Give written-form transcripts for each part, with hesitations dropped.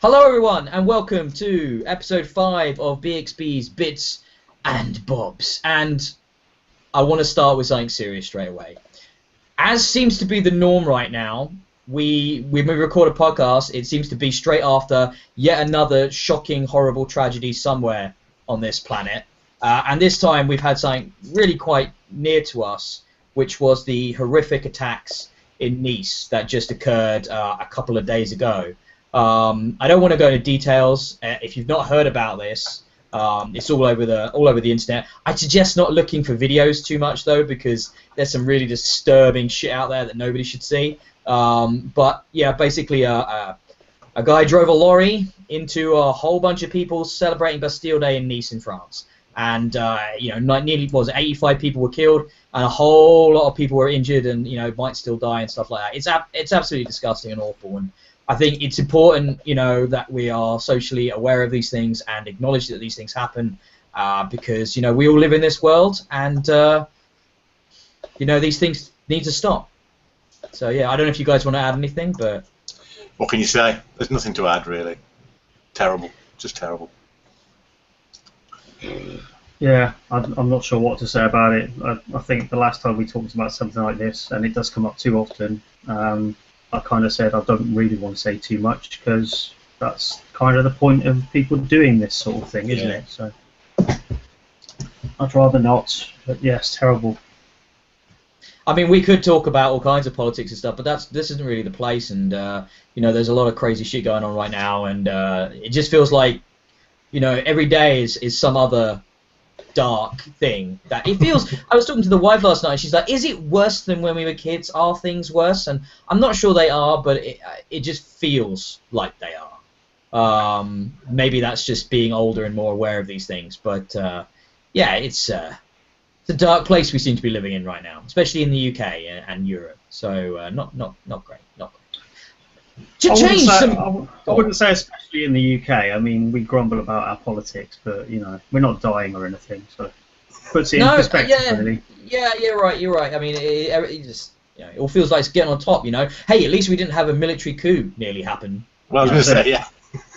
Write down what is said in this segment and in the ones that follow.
Hello everyone and welcome to episode 5 of BXB's Bits and Bobs. And I want to start with something serious straight away. As seems to be the norm right now, when we record a podcast, it seems to be straight after yet another shocking, horrible tragedy somewhere on this planet. And this time we've had something really quite near to us, which was the horrific attacks in Nice that just occurred a couple of days ago. I don't want to go into details. If you've not heard about this, it's all over the internet. I suggest not looking for videos too much though, because there's some really disturbing shit out there that nobody should see. But yeah, basically a guy drove a lorry into a whole bunch of people celebrating Bastille Day in Nice in France, and nearly 85 people were killed, and a whole lot of people were injured, and might still die and stuff like that. It's absolutely disgusting and awful, and I think it's important, that we are socially aware of these things and acknowledge that these things happen, because we all live in this world, and these things need to stop. So yeah, I don't know if you guys want to add anything, but what can you say? There's nothing to add really. Terrible, just terrible. Yeah, I'm not sure what to say about it. I think the last time we talked about something like this, and it does come up too often, I kind of said I don't really want to say too much, because that's kind of the point of people doing this sort of thing, isn't it? So I'd rather not, but yes, terrible. I mean, we could talk about all kinds of politics and stuff, but this isn't really the place, and there's a lot of crazy shit going on right now, and it just feels like every day is some other dark thing that it feels. I was talking to the wife last night, and she's like, is it worse than when we were kids? Are things worse? And I'm not sure they are, but it just feels like they are. Maybe that's just being older and more aware of these things, but yeah, it's a dark place we seem to be living in right now, especially in the UK and Europe. So not great, not great. I wouldn't say especially in the UK. I mean, we grumble about our politics, but we're not dying or anything. So puts it in perspective, really. Yeah, you're right. I mean, it just it all feels like it's getting on top. Hey, at least we didn't have a military coup nearly happen. Well, I was going to say, yeah.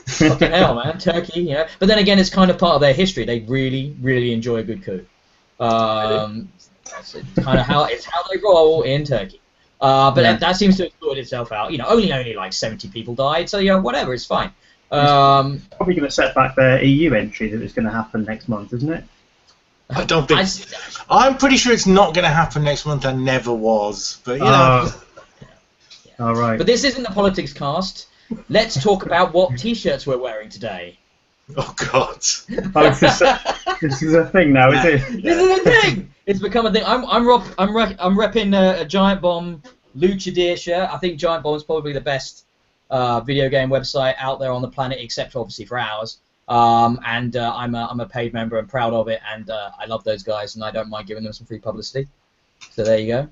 Fucking hell, man, Turkey. But then again, it's kind of part of their history. They really, really enjoy a good coup. That's kind of how they roll in Turkey. But that seems to have sorted itself out. Only like 70 people died, so whatever, it's fine. Probably going to set back their EU entry that is going to happen next month, isn't it? I don't think. I'm pretty sure it's not going to happen next month. And never was, but All right. But this isn't the politics cast. Let's talk about what T-shirts we're wearing today. Oh God! This is a thing now, is it? This is a thing. It's become a thing. I'm repping a Giant Bomb Lucha Deer shirt. I think Giant Bomb is probably the best video game website out there on the planet, except obviously for ours. And I'm a paid member and proud of it, and I love those guys, and I don't mind giving them some free publicity. So there you go.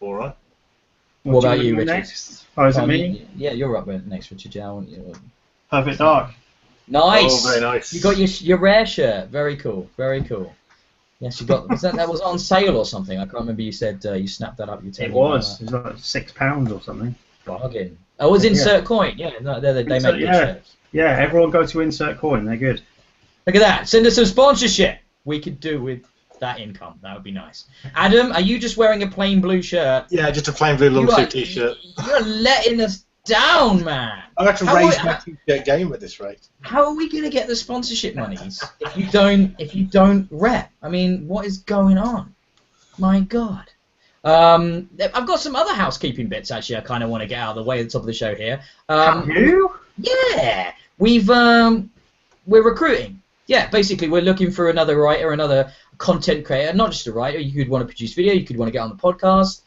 All right. What about you, Richard? Next? Oh, is it me? Yeah, you're up next, Richard. Yeah, Perfect Dark. Nice. Oh, very nice. You got your rare shirt. Very cool. Very cool. Yes, you got. That was on sale or something? I can't remember. You said you snapped that up. It was. It was like £6 or something. Bargain. Oh, it was Insert Coin. Yeah, no, they make good shirts. Yeah, everyone go to Insert Coin. They're good. Look at that. Send us some sponsorship. We could do with that income. That would be nice. Adam, are you just wearing a plain blue shirt? Yeah, just a plain blue Lumsuit t-shirt. You're letting us down, man. I have to raise my t-shirt game at this rate. How are we gonna get the sponsorship monies if you don't rep? I mean, what is going on? My God. I've got some other housekeeping bits actually. I kind of want to get out of the way at the top of the show here. You? Yeah, we're recruiting. Yeah, basically we're looking for another writer, another content creator, not just a writer. You could want to produce video, you could want to get on the podcast,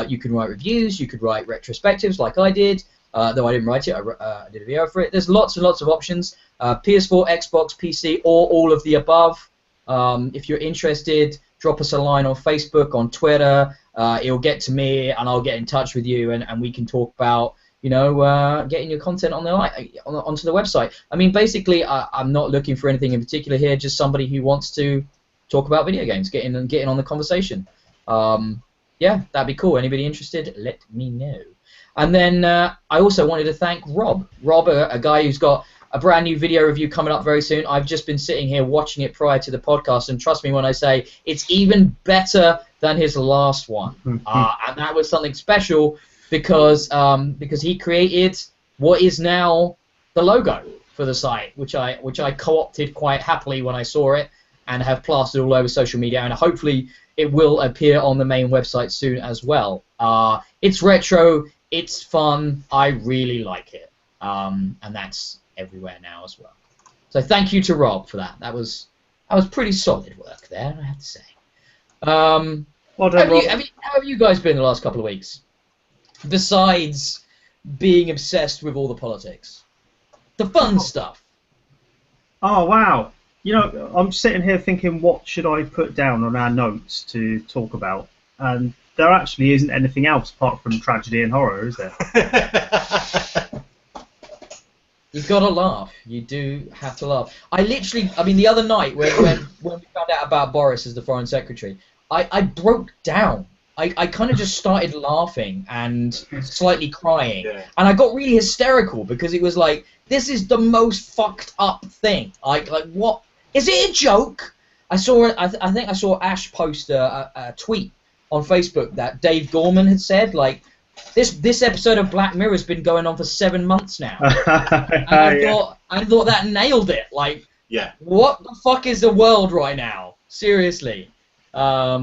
you could write reviews, you could write retrospectives like I did, though I didn't write it, I did a video for it. There's lots and lots of options, PS4, Xbox, PC, or all of the above. If you're interested, drop us a line on Facebook, on Twitter, it'll get to me and I'll get in touch with you, and we can talk about getting your content on onto the website. I mean, basically, I'm not looking for anything in particular here. Just somebody who wants to talk about video games, getting on the conversation. Yeah, that'd be cool. Anybody interested? Let me know. And then I also wanted to thank Rob. Rob, a guy who's got a brand new video review coming up very soon. I've just been sitting here watching it prior to the podcast, and trust me when I say it's even better than his last one. And that was something special because he created what is now the logo for the site, which I co-opted quite happily when I saw it, and have plastered all over social media, and hopefully it will appear on the main website soon as well. It's retro, it's fun, I really like it, and that's everywhere now as well. So thank you to Rob for that. That was pretty solid work there, I have to say. Well done, how have you guys been the last couple of weeks? Besides being obsessed with all the politics, the fun stuff. Oh wow! You know, I'm sitting here thinking, what should I put down on our notes to talk about? And there actually isn't anything else apart from tragedy and horror, is there? You've got to laugh. You do have to laugh. I mean, the other night when we found out about Boris as the Foreign Secretary, I broke down. I kind of just started laughing and slightly crying. Yeah. And I got really hysterical because it was like, this is the most fucked up thing. Like what? Is it a joke? I think I saw Ash post a tweet on Facebook that Dave Gorman had said, like, this episode of Black Mirror has been going on for 7 months now. And I thought that nailed it. Like, yeah. What the fuck is the world right now? Seriously. Yeah,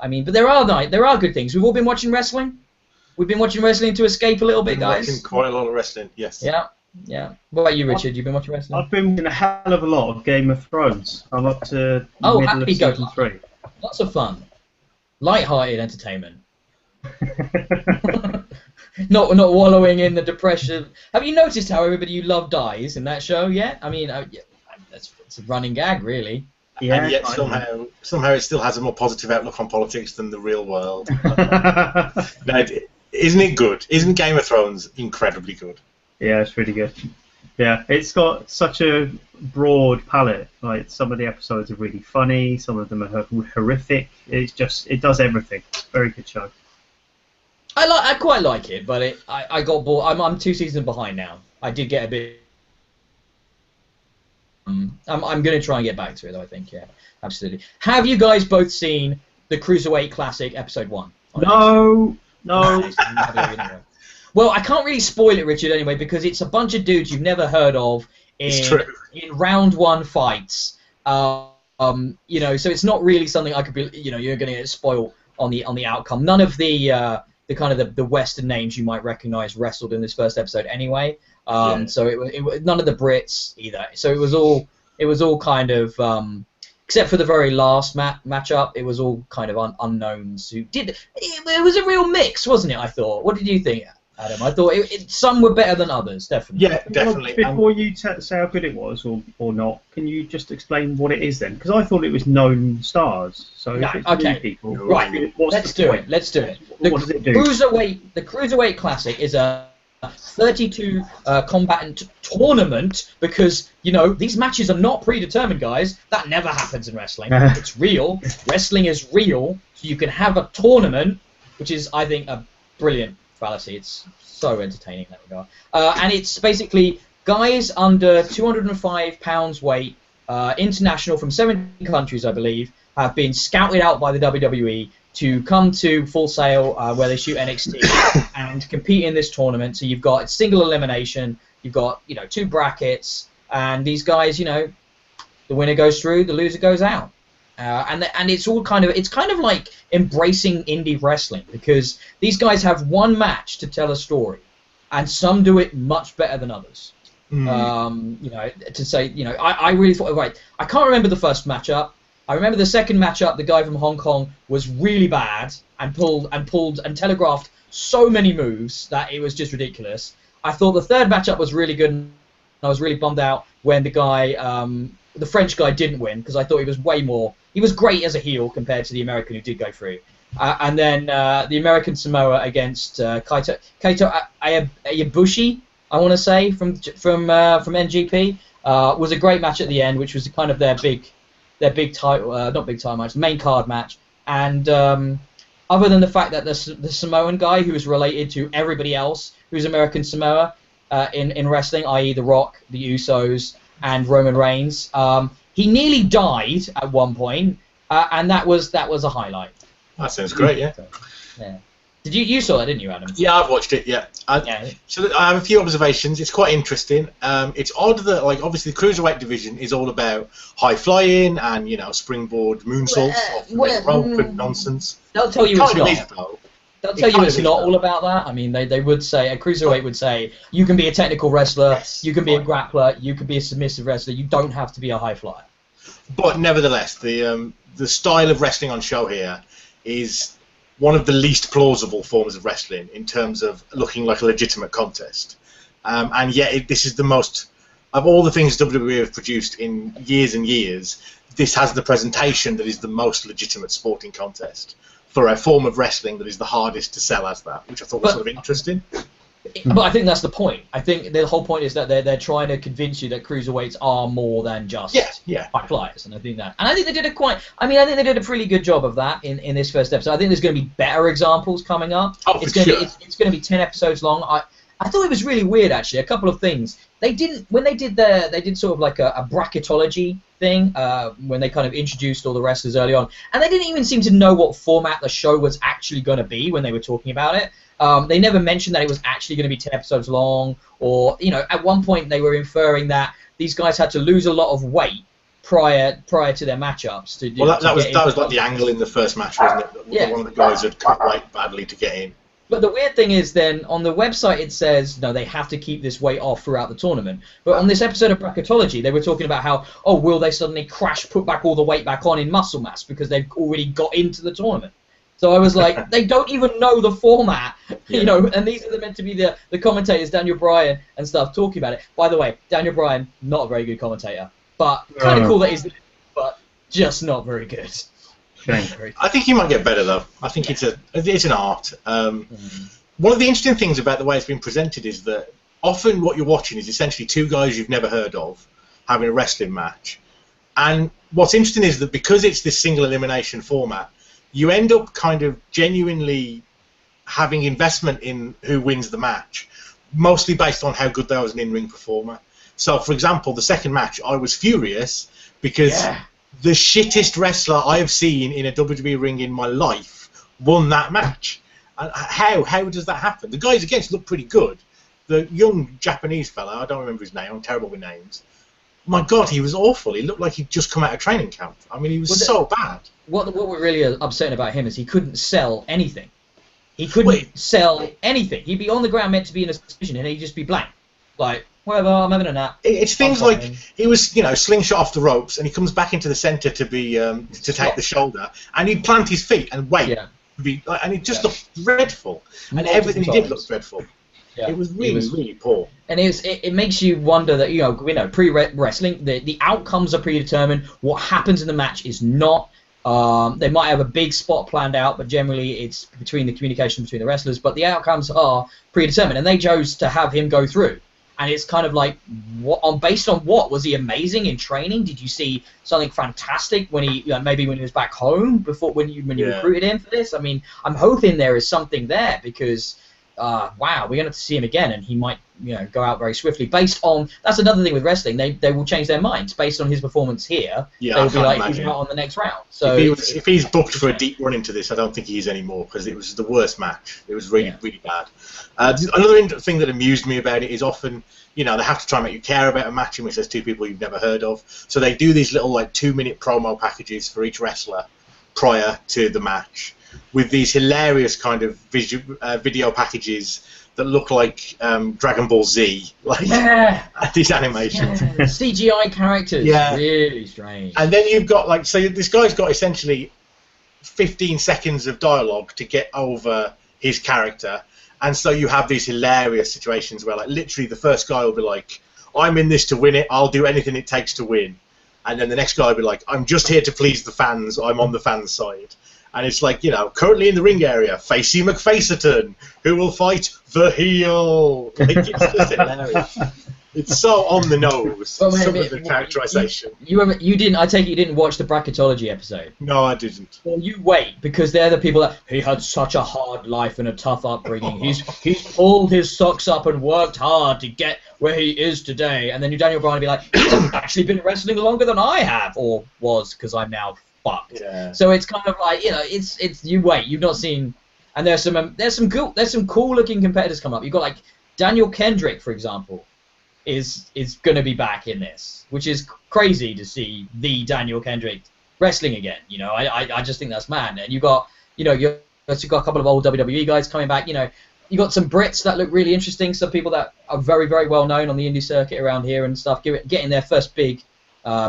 I mean, but there are good things. We've all been watching wrestling. We've been watching wrestling to escape a little bit, guys. Watching quite a lot of wrestling, yes. Yeah. What about you, Richard? You've been watching wrestling? I've been watching a hell of a lot of Game of Thrones. I'm up to middle of season 3. Lots of fun. Light-hearted entertainment. not wallowing in the depression. Have you noticed how everybody you love dies in that show yet? I mean, it's a running gag, really. Yeah, and yet somehow it still has a more positive outlook on politics than the real world. No, isn't it good? Isn't Game of Thrones incredibly good? Yeah, it's really good. Yeah, it's got such a broad palette. Like, some of the episodes are really funny, some of them are horrific. It does everything. It's a very good show. I quite like it, but I got bored. I'm 2 seasons behind now. I did get a bit. I'm going to try and get back to it, though, I think. Yeah, absolutely. Have you guys both seen the Cruiserweight Classic Episode 1? No. Well, I can't really spoil it, Richard, anyway, because it's a bunch of dudes you've never heard of in round 1 fights. So it's not really something I could be. You're going to get spoiled on the outcome. None of the kind of the Western names you might recognise wrestled in this first episode anyway. So it none of the Brits either. So it was all kind of except for the very last matchup, it was all kind of unknowns who did. It was a real mix, wasn't it? I thought. What did you think, Adam? I thought some were better than others, definitely. Yeah, definitely. Before you say how good it was or not, can you just explain what it is then? Because I thought it was known stars. So if it's new people, right? Let's do it. What does it do? The Cruiserweight Classic is a 32 combatant tournament because these matches are not predetermined, guys. That never happens in wrestling. It's real. Wrestling is real, so you can have a tournament, which is, I think, a brilliant fallacy. It's so entertaining in that regard. And it's basically guys under 205 pounds weight, international from 17 countries, I believe, have been scouted out by the WWE to come to Full Sail, where they shoot NXT, and compete in this tournament. So you've got single elimination, you've got 2 brackets, and these guys, the winner goes through, the loser goes out, and it's all kind of like embracing indie wrestling, because these guys have one match to tell a story, and some do it much better than others. To say, I really thought, right, I can't remember the first matchup. I remember the second matchup, the guy from Hong Kong was really bad and pulled and telegraphed so many moves that it was just ridiculous. I thought the third matchup was really good, and I was really bummed out when the guy, the French guy, didn't win, because I thought he was great as a heel compared to the American who did go through. And then the American Samoa against Kaito Ayabushi, I want to say, from NGP, was a great match at the end, which was kind of their big title, not big title match, main card match, and other than the fact that the Samoan guy who is related to everybody else who's American Samoa in wrestling, i.e. The Rock, the Usos, and Roman Reigns, he nearly died at one point, and that was a highlight. That sounds great, yeah. Yeah. Did you saw that, didn't you, Adam? Yeah, I've watched it. Yeah. So I have a few observations. It's quite interesting. It's odd that, like, obviously the cruiserweight division is all about high flying and springboard moonsaults off the rope and nonsense. They'll tell you it's not. They'll tell you it's not all about that. I mean, they would say, a cruiserweight would say, you can be a technical wrestler, you can be a grappler, you can be a submissive wrestler. You don't have to be a high flyer. But nevertheless, the style of wrestling on show here is one of the least plausible forms of wrestling in terms of looking like a legitimate contest. And yet, this is the most, of all the things WWE have produced in years and years, this has the presentation that is the most legitimate sporting contest for a form of wrestling that is the hardest to sell as that, which I thought was sort of interesting. But I think that's the point. I think the whole point is that they're trying to convince you that cruiserweights are more than just high flyers, and I think they did I think they did a pretty good job of that in this first episode. I think there's going to be better examples coming up. Oh, it's going to be 10 episodes long. I thought it was really weird, actually. A couple of things they did sort of like a bracketology thing when they kind of introduced all the wrestlers early on, and they didn't even seem to know what format the show was actually going to be when they were talking about it. They never mentioned that it was actually going to be 10 episodes long, or at one point they were inferring that these guys had to lose a lot of weight prior to their matchups. That was like the angle in the first match, wasn't it? Yeah. One of the guys had cut weight badly to get in. But the weird thing is, then on the website it says no, they have to keep this weight off throughout the tournament. But on this episode of Bracketology, they were talking about how will they suddenly put back all the weight back on in muscle mass because they've already got into the tournament. So I was like, they don't even know the format, and these are meant to be the commentators, Daniel Bryan and stuff, talking about it. By the way, Daniel Bryan, not a very good commentator, but kind of cool that he's, but just not very good. I think he might get better though. I think it's an art. One of the interesting things about the way it's been presented is that often what you're watching is essentially two guys you've never heard of having a wrestling match. And what's interesting is that because it's this single elimination format, you end up kind of genuinely having investment in who wins the match, mostly based on how good they are as an in-ring performer. So, for example, the second match, I was furious because the shittest wrestler I have seen in a WWE ring in my life won that match. And how does that happen? The guys against looked pretty good. The young Japanese fella, I don't remember his name, I'm terrible with names. My God, he was awful. He looked like he'd just come out of training camp. I mean, he was so bad. What were really upsetting about him is he couldn't sell anything. He couldn't sell anything. He'd be on the ground meant to be in a position, and he'd just be blank. Like, whatever, I'm having a nap. It's things like he was, slingshot off the ropes, and he comes back into the centre to be to take the shoulder, and he'd plant his feet and wait. Yeah. And it just looked dreadful. And everything he did looked dreadful. Yeah, it was really poor. And it makes you wonder that pre-wrestling, the outcomes are predetermined. What happens in the match is not. They might have a big spot planned out, but generally it's between the communication between the wrestlers. But the outcomes are predetermined, and they chose to have him go through. And it's kind of like, based on what? Was he amazing in training? Did you see something fantastic when he maybe when he was back home before when you recruited him for this? I mean, I'm hoping there is something there because. Wow, we're going to see him again, and he might, go out very swiftly. Based on that's another thing with wrestling, they will change their minds based on his performance here. Yeah, they'll be like, he's not on the next round. So if he's booked for a deep run into this, I don't think he is anymore because it was the worst match. It was really bad. Another thing that amused me about it is often, they have to try and make you care about a match in which there's two people you've never heard of. So they do these little 2-minute promo packages for each wrestler prior to the match, with these hilarious kind of video packages that look like Dragon Ball Z, these animations. CGI characters, really strange. And then you've got so this guy's got essentially 15 seconds of dialogue to get over his character, and so you have these hilarious situations where literally the first guy will be like, "I'm in this to win it. I'll do anything it takes to win," and then the next guy will be like, "I'm just here to please the fans. I'm on the fans' side." And it's currently in the ring area, Facey McFacerton, who will fight the heel. It's just hilarious. It's so on the nose. Well, some of the characterization. You didn't. I take it you didn't watch the bracketology episode. No, I didn't. Well, you wait, because they're the people that he had such a hard life and a tough upbringing. He's pulled his socks up and worked hard to get where he is today. And then you Daniel Bryan will be like, he's actually been wrestling longer than I have, or was, because I'm now fucked. Yeah. So it's kind of like, it's you wait. You've not seen, and there's some cool looking competitors coming up. You've got like Daniel Kendrick, for example, is going to be back in this, which is crazy to see the Daniel Kendrick wrestling again. I just think that's mad. And you've got a couple of old WWE guys coming back. You got some Brits that look really interesting, some people that are very, very well known on the indie circuit around here and stuff, getting their first big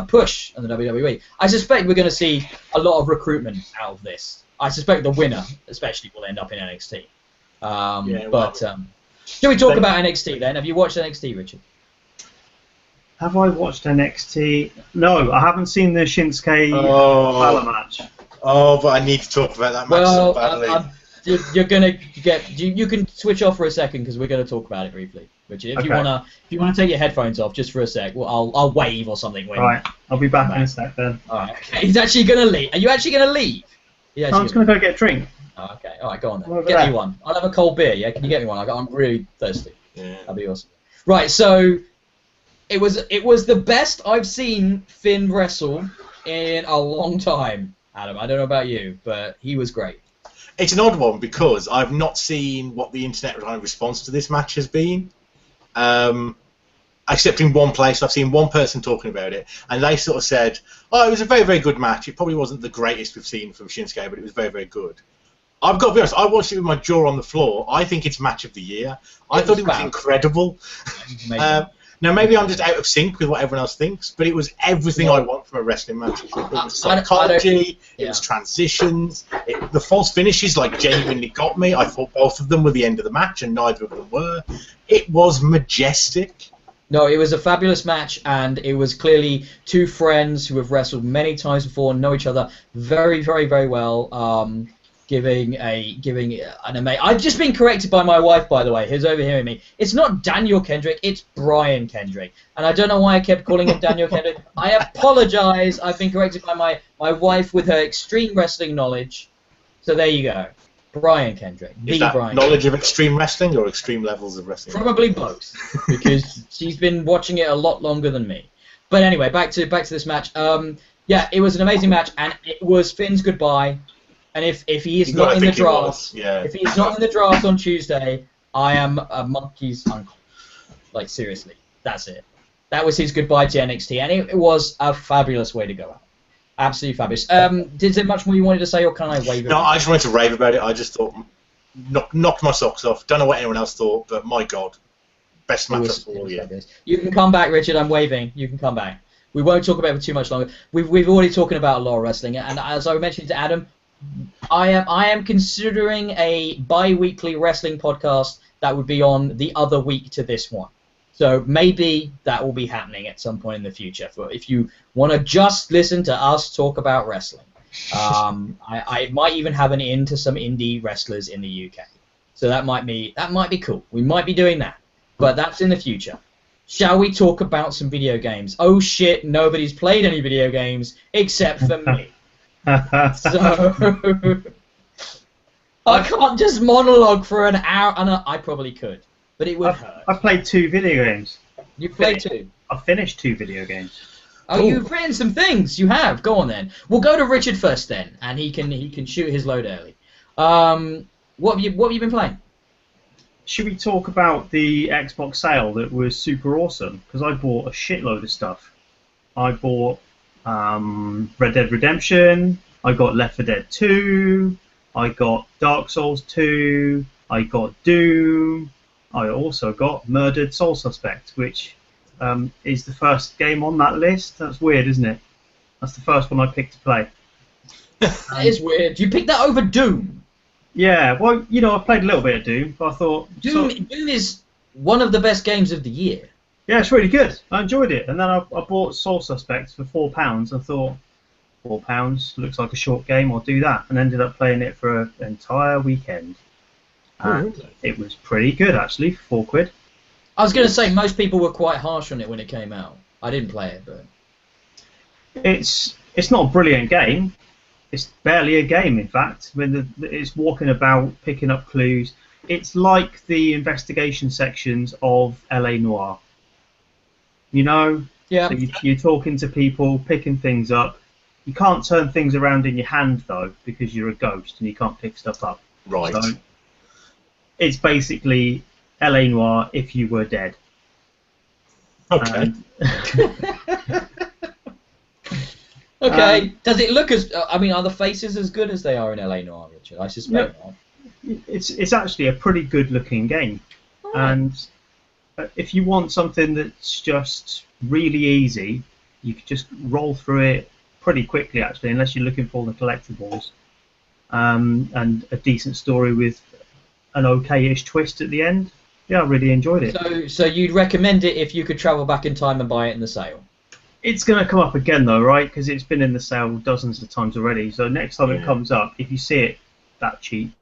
push on the WWE. I suspect we're going to see a lot of recruitment out of this. I suspect the winner, especially, will end up in NXT. Shall we talk about NXT then? Have you watched NXT, Richard? Have I watched NXT? No, I haven't seen the Shinsuke Balor match. Oh, but I need to talk about that match so badly. You're gonna get. You can switch off for a second because we're gonna talk about it briefly, Richard. If you wanna take your headphones off just for a sec, I'll wave or something. Right, I'll be back in a sec then. All right. Okay. He's actually gonna leave. Are you actually gonna leave? I'm just gonna go get a drink. Oh, okay. All right, go on then. Get me one. I'll have a cold beer. Yeah, can you get me one? I'm really thirsty. Yeah. That'd be awesome. Right, so. It was the best I've seen Finn wrestle in a long time, Adam. I don't know about you, but he was great. It's an odd one because I've not seen what the internet response to this match has been. Except in one place, I've seen one person talking about it, and they sort of said, "Oh, it was a very, very good match. It probably wasn't the greatest we've seen from Shinsuke, but it was very, very good." I've got to be honest, I watched it with my jaw on the floor. I think it's match of the year. I thought it was incredible. Now, maybe I'm just out of sync with what everyone else thinks, but it was everything I want from a wrestling match. It was psychology, it was transitions, the false finishes genuinely got me. I thought both of them were the end of the match, and neither of them were. It was majestic. No, it was a fabulous match, and it was clearly two friends who have wrestled many times before and know each other very, very, very well. Giving an amazing. I've just been corrected by my wife, by the way, who's overhearing me. It's not Daniel Kendrick, it's Brian Kendrick, and I don't know why I kept calling him Daniel Kendrick. I apologise. I've been corrected by my wife with her extreme wrestling knowledge. So there you go, Brian Kendrick. Is that Brian knowledge Kendrick. Of extreme wrestling or extreme levels of wrestling? Probably both, because she's been watching it a lot longer than me. But anyway, back to this match. Yeah, it was an amazing match, and it was Finn's goodbye. And if he is not in the draft, if he is not in the draft on Tuesday, I am a monkey's uncle. Seriously, that's it. That was his goodbye to NXT, and it was a fabulous way to go out. Absolutely fabulous. Is there much more you wanted to say, or can I wave? No, I just wanted to rave about it. I just thought, knocked my socks off. Don't know what anyone else thought, but my God, best match of all year. You can come back, Richard. I'm waving. You can come back. We won't talk about it for too much longer. We've already talking about a lot of wrestling, and as I mentioned to Adam, I am considering a bi-weekly wrestling podcast that would be on the other week to this one. So maybe that will be happening at some point in the future. If you want to just listen to us talk about wrestling, I might even have an in to some indie wrestlers in the UK. So that might be cool. We might be doing that, but that's in the future. Shall we talk about some video games? Oh shit! Nobody's played any video games except for me. So I can't just monologue for an hour, and I probably could, but it would hurt. I played 2 video games. You played 2? I finished 2 video games. Oh, you've written some things. You have. Go on then. We'll go to Richard first then, and he can shoot his load early. What have you been playing? Should we talk about the Xbox sale that was super awesome? Because I bought a shitload of stuff. I bought Red Dead Redemption, I got Left 4 Dead 2, I got Dark Souls 2, I got Doom, I also got Murdered Soul Suspect, which is the first game on that list. That's weird, isn't it? That's the first one I picked to play. That is weird. You picked that over Doom? Yeah, well, I played a little bit of Doom, but I thought... Doom is one of the best games of the year. Yeah, it's really good. I enjoyed it. And then I bought Soul Suspects for £4 and thought, £4 looks like a short game, I'll do that. And ended up playing it for an entire weekend. And it was pretty good, actually, for £4. I was going to say most people were quite harsh on it when it came out. I didn't play it, but It's not a brilliant game. It's barely a game, in fact. I mean, it's walking about, picking up clues. It's like the investigation sections of LA Noire. You know? yeah. So you're talking to people, picking things up. You can't turn things around in your hand, though, because you're a ghost and you can't pick stuff up. Right. So it's basically LA Noire if you were dead. Okay. Okay. Does it look as? I mean, are the faces as good as they are in LA Noire, Richard? I suspect not. It's actually a pretty good looking game, and if you want something that's just really easy, you could just roll through it pretty quickly, actually, unless you're looking for the collectibles, and a decent story with an okay-ish twist at the end. Yeah, I really enjoyed it. So you'd recommend it if you could travel back in time and buy it in the sale? It's going to come up again, though, right? Because it's been in the sale dozens of times already. So next time it comes up, if you see it that cheap,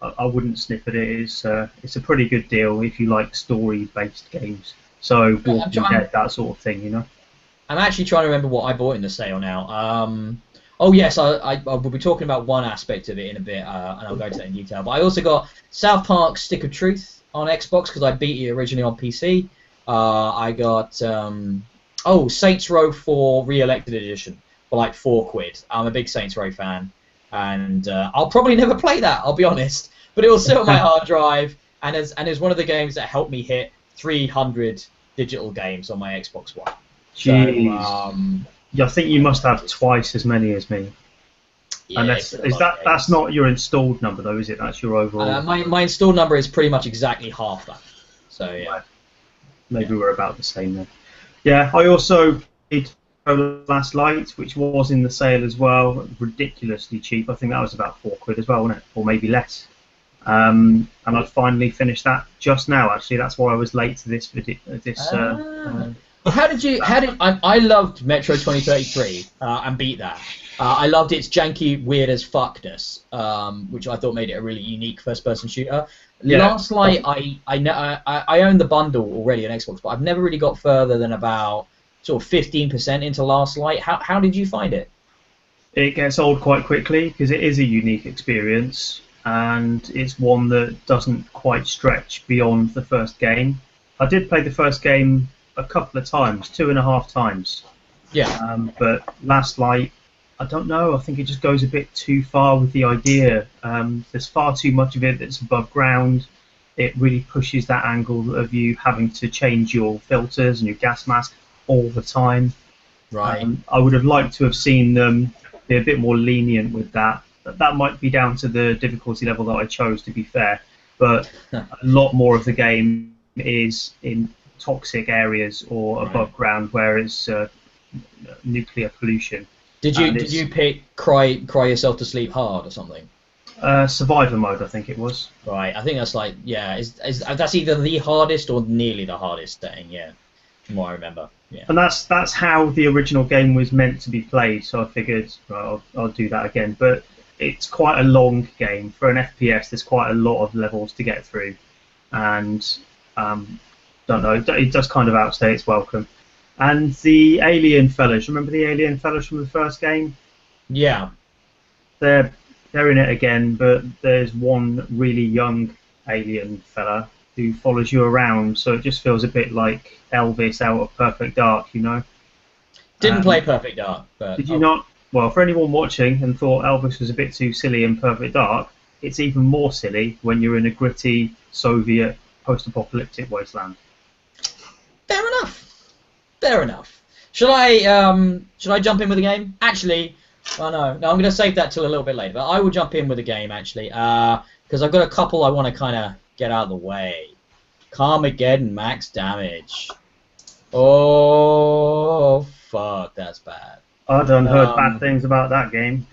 I wouldn't sniff at it. It's a pretty good deal if you like story-based games. So Walking Dead, that sort of thing, you know. I'm actually trying to remember what I bought in the sale now. Oh yes, I will be talking about one aspect of it in a bit, and I'll go into that in detail. But I also got South Park Stick of Truth on Xbox because I beat it originally on PC. I got Saints Row 4 Re-Elected Edition for like £4. I'm a big Saints Row fan, and I'll probably never play that. I'll be honest, but it will sit on my hard drive, and is one of the games that helped me hit 300 digital games on my Xbox One. Jeez. I think you must have twice as many as me. Yeah, and that's not your installed number though, is it? That's your overall. My installed number is pretty much exactly half that. So yeah. Right. Maybe we're about the same then. Yeah, I also did Last Light, which was in the sale as well, ridiculously cheap. I think that was about £4 as well, wasn't it? Or maybe less. And I finally finished that just now. Actually, that's why I was late to this video. I loved Metro 2033 and beat that. I loved its janky, weird as fuckness, which I thought made it a really unique first-person shooter. Yeah. Last Light, I own the bundle already on Xbox, but I've never really got further than about sort of 15% into Last Light. How did you find it? It gets old quite quickly because it is a unique experience, and it's one that doesn't quite stretch beyond the first game. I did play the first game a couple of times, 2.5 times. Yeah. But Last Light, I don't know. I think it just goes a bit too far with the idea. There's far too much of it that's above ground. It really pushes that angle of you having to change your filters and your gas mask all the time. Right. I would have liked to have seen them be a bit more lenient with that. That might be down to the difficulty level that I chose, to be fair. But a lot more of the game is in toxic areas or above ground where it's nuclear pollution. Did you pick Cry Yourself to Sleep Hard or something? Survivor mode, I think it was. Right, I think that's like, yeah, that's either the hardest or nearly the hardest setting, yeah, from what I remember. Yeah. And that's how the original game was meant to be played, so I figured, well, I'll do that again. But it's quite a long game. For an FPS, there's quite a lot of levels to get through. And, don't know, it does kind of outstay its welcome. And the alien fellas, remember the alien fellas from the first game? Yeah. They're in it again, but there's one really young alien fella who follows you around, so it just feels a bit like Elvis out of Perfect Dark, you know? Didn't play Perfect Dark, but... Did you not? Well, for anyone watching and thought Elvis was a bit too silly in Perfect Dark, it's even more silly when you're in a gritty Soviet post-apocalyptic wasteland. Fair enough. Should I jump in with the game? Actually, no, I'm going to save that till a little bit later. But I will jump in with the game actually, because I've got a couple I want to kind of get out of the way. Carmageddon Max Damage. Oh fuck, that's bad. I done heard bad things about that game.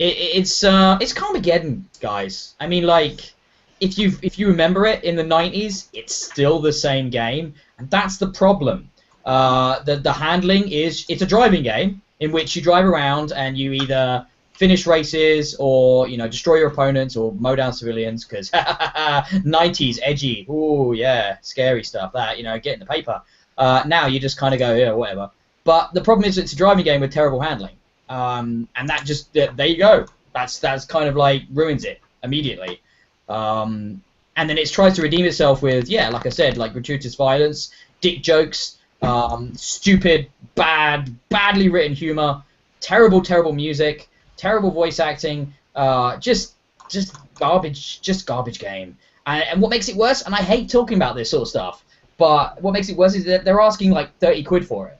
It's Carmageddon, guys. I mean, like, if you remember it in the 90s, it's still the same game, and that's the problem. The handling it's a driving game in which you drive around and you either finish races or, you know, destroy your opponents or mow down civilians, because 90s edgy, ooh yeah, scary stuff, that, you know, get in the paper. Now you just kind of go, yeah, whatever. But the problem is it's a driving game with terrible handling, and that just, there you go, that's kind of like ruins it immediately. And then it tries to redeem itself with, yeah, like I said, like gratuitous violence, dick jokes, stupid, badly written humor, terrible music, terrible voice acting, just garbage game. And what makes it worse, and I hate talking about this sort of stuff, but what makes it worse is that they're asking like 30 quid for it.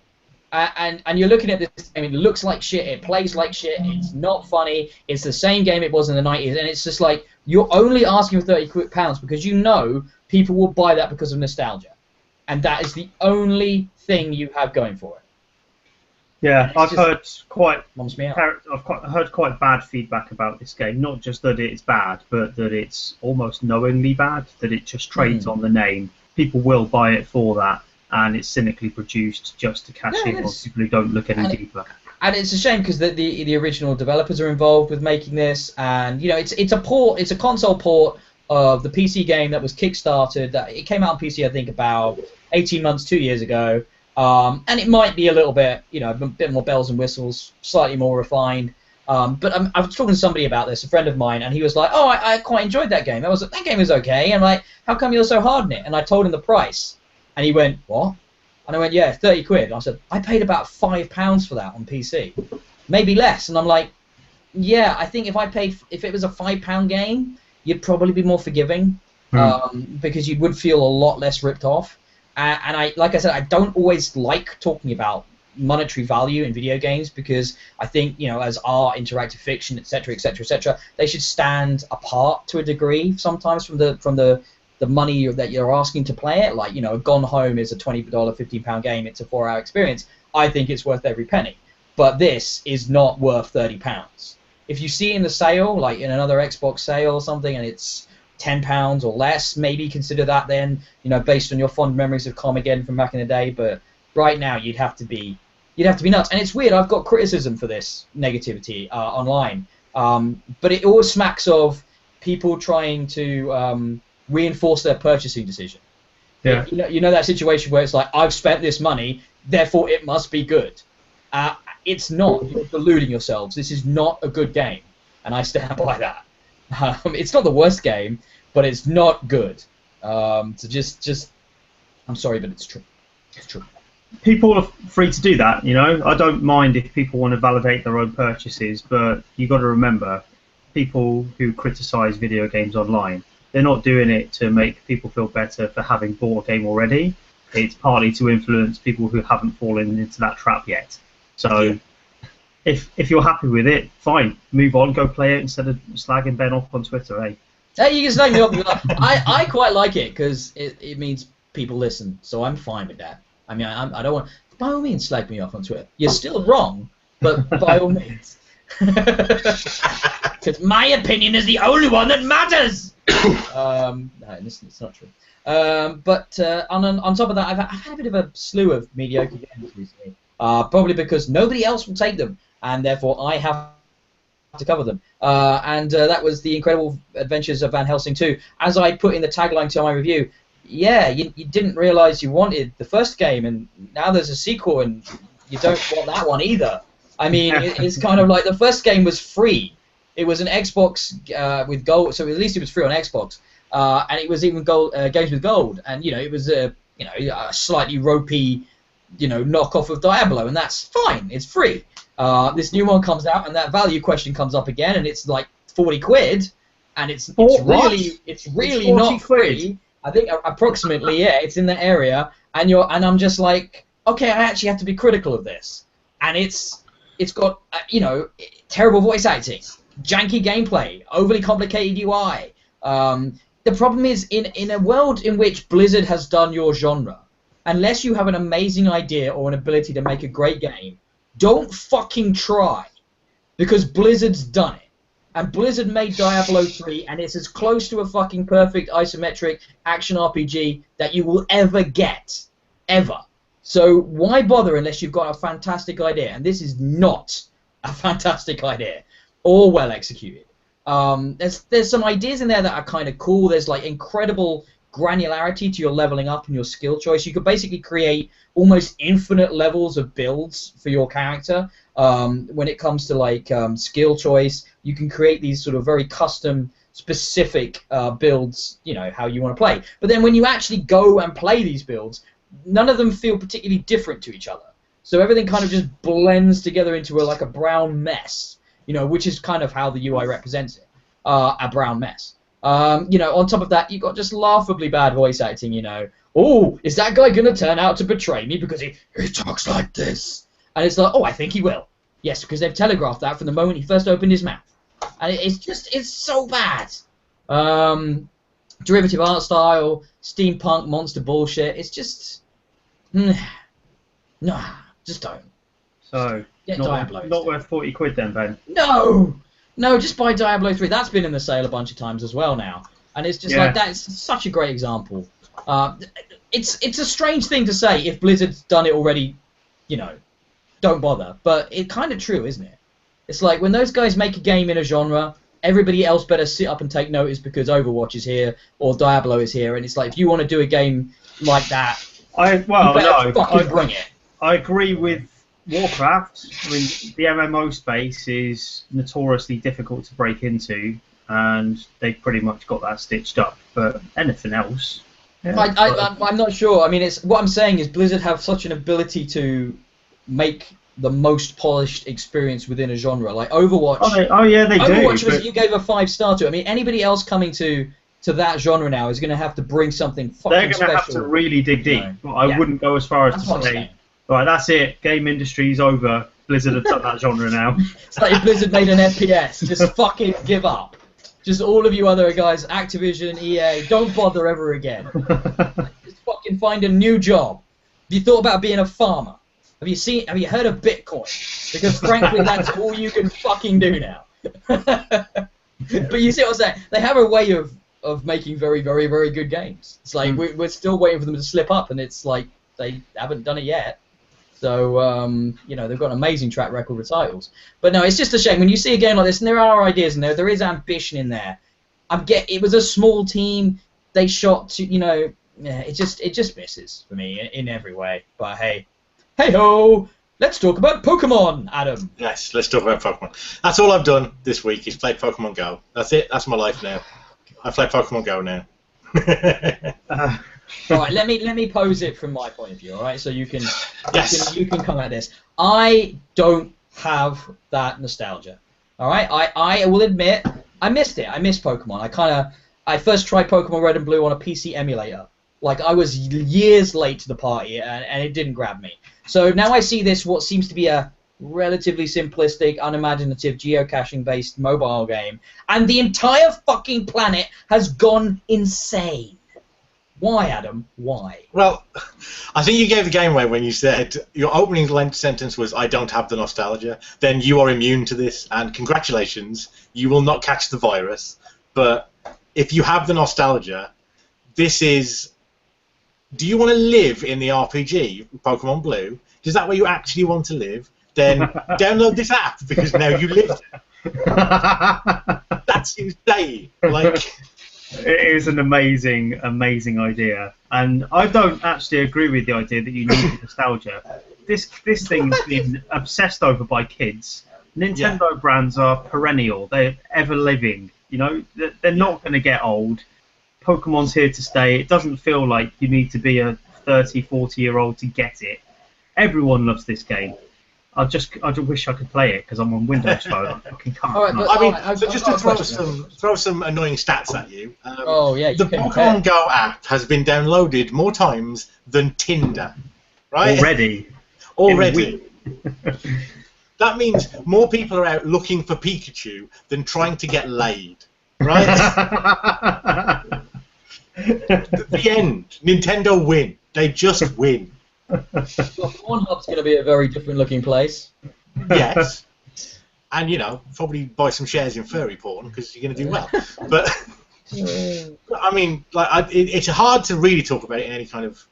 And you're looking at this game, it looks like shit, it plays like shit, it's not funny, it's the same game it was in the 90s, and it's just like, you're only asking for £30 because you know people will buy that because of nostalgia. And that is the only thing you have going for it. Yeah, I've heard quite bad feedback about this game. Not just that it's bad, but that it's almost knowingly bad, that it just trades on the name. People will buy it for that, and it's cynically produced just to cash in on people who don't look any deeper. And it's a shame because the original developers are involved with making this, and you know it's a console port of the PC game that was kickstarted. That it came out on PC, I think, about 18 months, 2 years ago. And it might be a little bit, you know, a bit more bells and whistles, slightly more refined. But I was talking to somebody about this, a friend of mine, and he was like, "Oh, I quite enjoyed that game. That game was okay." And I'm like, "How come you're so hard on it?" And I told him the price, and he went, "What?" And I went, "Yeah, 30 quid." And I said, "I paid about £5 for that on PC, maybe less." And I'm like, "Yeah, I think if it was a £5 game, you'd probably be more forgiving, because you would feel a lot less ripped off." And like I said, I don't always like talking about monetary value in video games because I think, you know, as art, interactive fiction, etc., they should stand apart to a degree sometimes from the money that you're asking to play it. Like, you know, Gone Home is a $20, £15 game. It's a 4-hour experience. I think it's worth every penny. But this is not worth £30. If you see it in the sale, like in another Xbox sale or something, and it's £10 or less, maybe consider that then, you know, based on your fond memories of Carmageddon from back in the day. But right now you'd have to be nuts. And it's weird, I've got criticism for this negativity online, but it always smacks of people trying to reinforce their purchasing decision. Yeah. You know that situation where it's like, I've spent this money, therefore it must be good. It's not. You're deluding yourselves. This is not a good game, and I stand by that. It's not the worst game, but it's not good. So just, I'm sorry, but it's true. It's true. People are free to do that, you know. I don't mind if people want to validate their own purchases, but you got to remember, people who criticize video games online, they're not doing it to make people feel better for having bought a game already. It's partly to influence people who haven't fallen into that trap yet. So if you're happy with it, fine, move on, go play it instead of slagging Ben off on Twitter, eh? Hey, you can slag me off. I quite like it because it means people listen, so I'm fine with that. I mean, I don't want, by all means, slag me off on Twitter. You're still wrong, but by all means. Because my opinion is the only one that matters! No, it's not true. But on top of that, I've had a bit of a slew of mediocre games recently. Probably because nobody else will take them, and therefore I have to cover them. And that was The Incredible Adventures of Van Helsing 2. As I put in the tagline to my review, yeah, you didn't realise you wanted the first game, and now there's a sequel, and you don't want that one either. I mean, it's kind of like the first game was free. It was an Xbox with gold, so at least it was free on Xbox, and it was even gold games with gold, and you know it was a slightly ropey, knockoff of Diablo, and that's fine. It's free. This new one comes out, and that value question comes up again, and it's like 40 quid, and it's really not free. I think approximately, yeah, it's in the area, and I'm just like, okay, I actually have to be critical of this, and it's got terrible voice acting, janky gameplay, overly complicated UI. The problem is in a world in which Blizzard has done your genre, unless you have an amazing idea or an ability to make a great game, don't fucking try, because Blizzard's done it. And Blizzard made Diablo 3, and it's as close to a fucking perfect isometric action RPG that you will ever get. Ever. So why bother unless you've got a fantastic idea? And this is not a fantastic idea. or well executed. There's some ideas in there that are kind of cool. There's like incredible granularity to your leveling up and your skill choice. You could basically create almost infinite levels of builds for your character. When it comes to like skill choice, you can create these sort of very custom specific builds, you know, how you want to play. But then when you actually go and play these builds, none of them feel particularly different to each other. So everything kind of just blends together into like a brown mess, you know, which is kind of how the UI represents it, a brown mess. You know, on top of that, you've got just laughably bad voice acting, you know. Oh, is that guy going to turn out to betray me because he talks like this? And it's like, oh, I think he will. Yes, because they've telegraphed that from the moment he first opened his mouth. And it's so bad. Derivative art style, steampunk monster bullshit. It's just, nah, just don't. So, not worth 40 quid then, Ben? No, just buy Diablo 3. That's been in the sale a bunch of times as well now. And it's just like, that's such a great example. It's a strange thing to say if Blizzard's done it already, you know, don't bother. But it's kind of true, isn't it? It's like when those guys make a game in a genre, everybody else better sit up and take notice because Overwatch is here or Diablo is here. And it's like, if you want to do a game like that, bring it. I agree with Warcraft. I mean, the MMO space is notoriously difficult to break into, and they've pretty much got that stitched up. But anything else, I'm not sure. I mean, what I'm saying is Blizzard have such an ability to make the most polished experience within a genre, like Overwatch. They do. Overwatch, you gave a 5-star to. I mean, anybody else coming to that genre now is going to have to bring something fucking special. They're going to have to really dig deep. But I wouldn't go as far as to say, right, that's it. Game industry's over. Blizzard have done that genre now. It's like if Blizzard made an FPS. Just fucking give up. Just all of you other guys, Activision, EA, don't bother ever again. Just fucking find a new job. Have you thought about being a farmer? Have you heard of Bitcoin? Because frankly, that's all you can fucking do now. But you see what I'm saying? They have a way of making very, very, very good games. It's like we're still waiting for them to slip up, and it's like they haven't done it yet. So you know, they've got an amazing track record with titles. But no, it's just a shame when you see a game like this, and there are ideas in there. There is ambition in there. It was a small team. They shot to, you know, it just misses for me in every way. But hey. Hey-ho! Let's talk about Pokemon, Adam. Yes, let's talk about Pokemon. That's all I've done this week is play Pokemon Go. That's it. That's my life now. I play Pokemon Go now. All right, let me pose it from my point of view, all right? So you can you can come at this. I don't have that nostalgia, all right? I will admit I missed it. I missed Pokemon. I first tried Pokemon Red and Blue on a PC emulator. Like, I was years late to the party, and it didn't grab me. So now I see this, what seems to be a relatively simplistic, unimaginative, geocaching-based mobile game, and the entire fucking planet has gone insane. Why, Adam? Why? Well, I think you gave the game away when you said your opening sentence was, I don't have the nostalgia. Then you are immune to this, and congratulations, you will not catch the virus. But if you have the nostalgia, this is... Do you want to live in the RPG, Pokemon Blue? Is that where you actually want to live? Then download this app, because now you live there. That's insane. Like, it is an amazing, amazing idea. And I don't actually agree with the idea that you need nostalgia. This thing's been obsessed over by kids. Nintendo brands are perennial. They're ever living. You know, they're not going to get old. Pokemon's here to stay. It doesn't feel like you need to be a 30, 40-year-old to get it. Everyone loves this game. I just wish I could play it because I'm on Windows Phone. I fucking can't. Right, I mean, so just to throw some annoying stats at you. The Pokemon Go app has been downloaded more times than Tinder, right? Already. That means more people are out looking for Pikachu than trying to get laid, right? The end. Nintendo win. They just win. Well, Pornhub's going to be a very different looking place. Yes. And, you know, probably buy some shares in furry porn because you're going to do well. But, I mean, like, it's hard to really talk about it in any kind of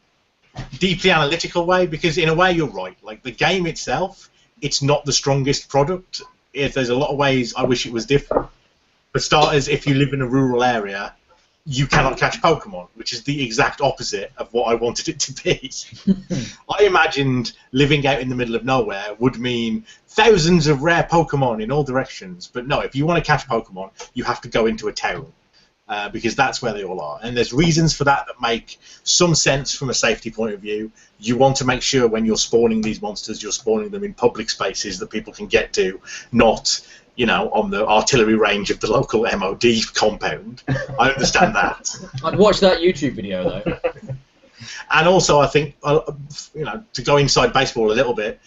deeply analytical way because, in a way, you're right. Like, the game itself, it's not the strongest product there's a lot of ways I wish it was different. For starters, if you live in a rural area, you cannot catch Pokemon, which is the exact opposite of what I wanted it to be. I imagined living out in the middle of nowhere would mean thousands of rare Pokemon in all directions. But no, if you want to catch Pokemon, you have to go into a town. Because that's where they all are. And there's reasons for that make some sense from a safety point of view. You want to make sure when you're spawning these monsters, you're spawning them in public spaces that people can get to, not, on the artillery range of the local MOD compound. I understand that. I'd watch that YouTube video, though. And also, I think, to go inside baseball a little bit,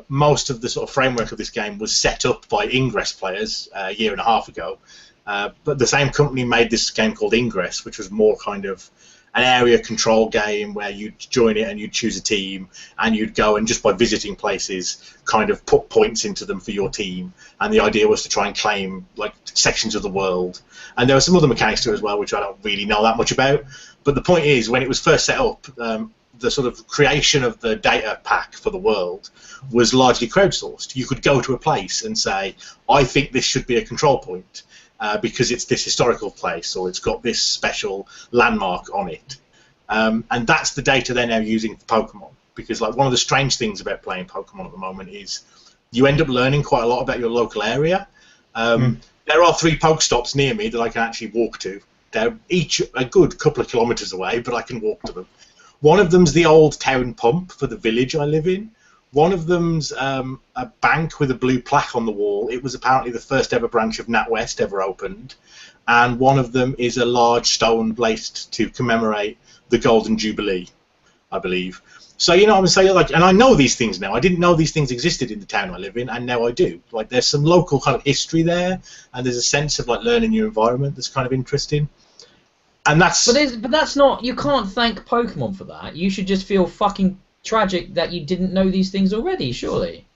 most of the sort of framework of this game was set up by Ingress players a year and a half ago. But the same company made this game called Ingress, which was more kind of an area control game where you'd join it and you'd choose a team and you'd go and just by visiting places kind of put points into them for your team. And the idea was to try and claim like sections of the world. And there were some other mechanics to it as well, which I don't really know that much about. But the point is, when it was first set up, the sort of creation of the data pack for the world was largely crowdsourced. You could go to a place and say, I think this should be a control point. Because it's this historical place or it's got this special landmark on it. And that's the data they're now using for Pokemon. Because like one of the strange things about playing Pokemon at the moment is you end up learning quite a lot about your local area. There are 3 Pokestops near me that I can actually walk to. They're each a good couple of kilometres away, but I can walk to them. One of them's the old town pump for the village I live in. One of them's a bank with a blue plaque on the wall. It was apparently the first ever branch of NatWest ever opened. And one of them is a large stone placed to commemorate the Golden Jubilee, I believe. So, what I'm saying? Like, and I know these things now. I didn't know these things existed in the town I live in, and now I do. Like, there's some local kind of history there, and there's a sense of, like, learning your environment that's kind of interesting. And that's... But that's not... You can't thank Pokemon for that. You should just feel fucking... tragic that you didn't know these things already, surely.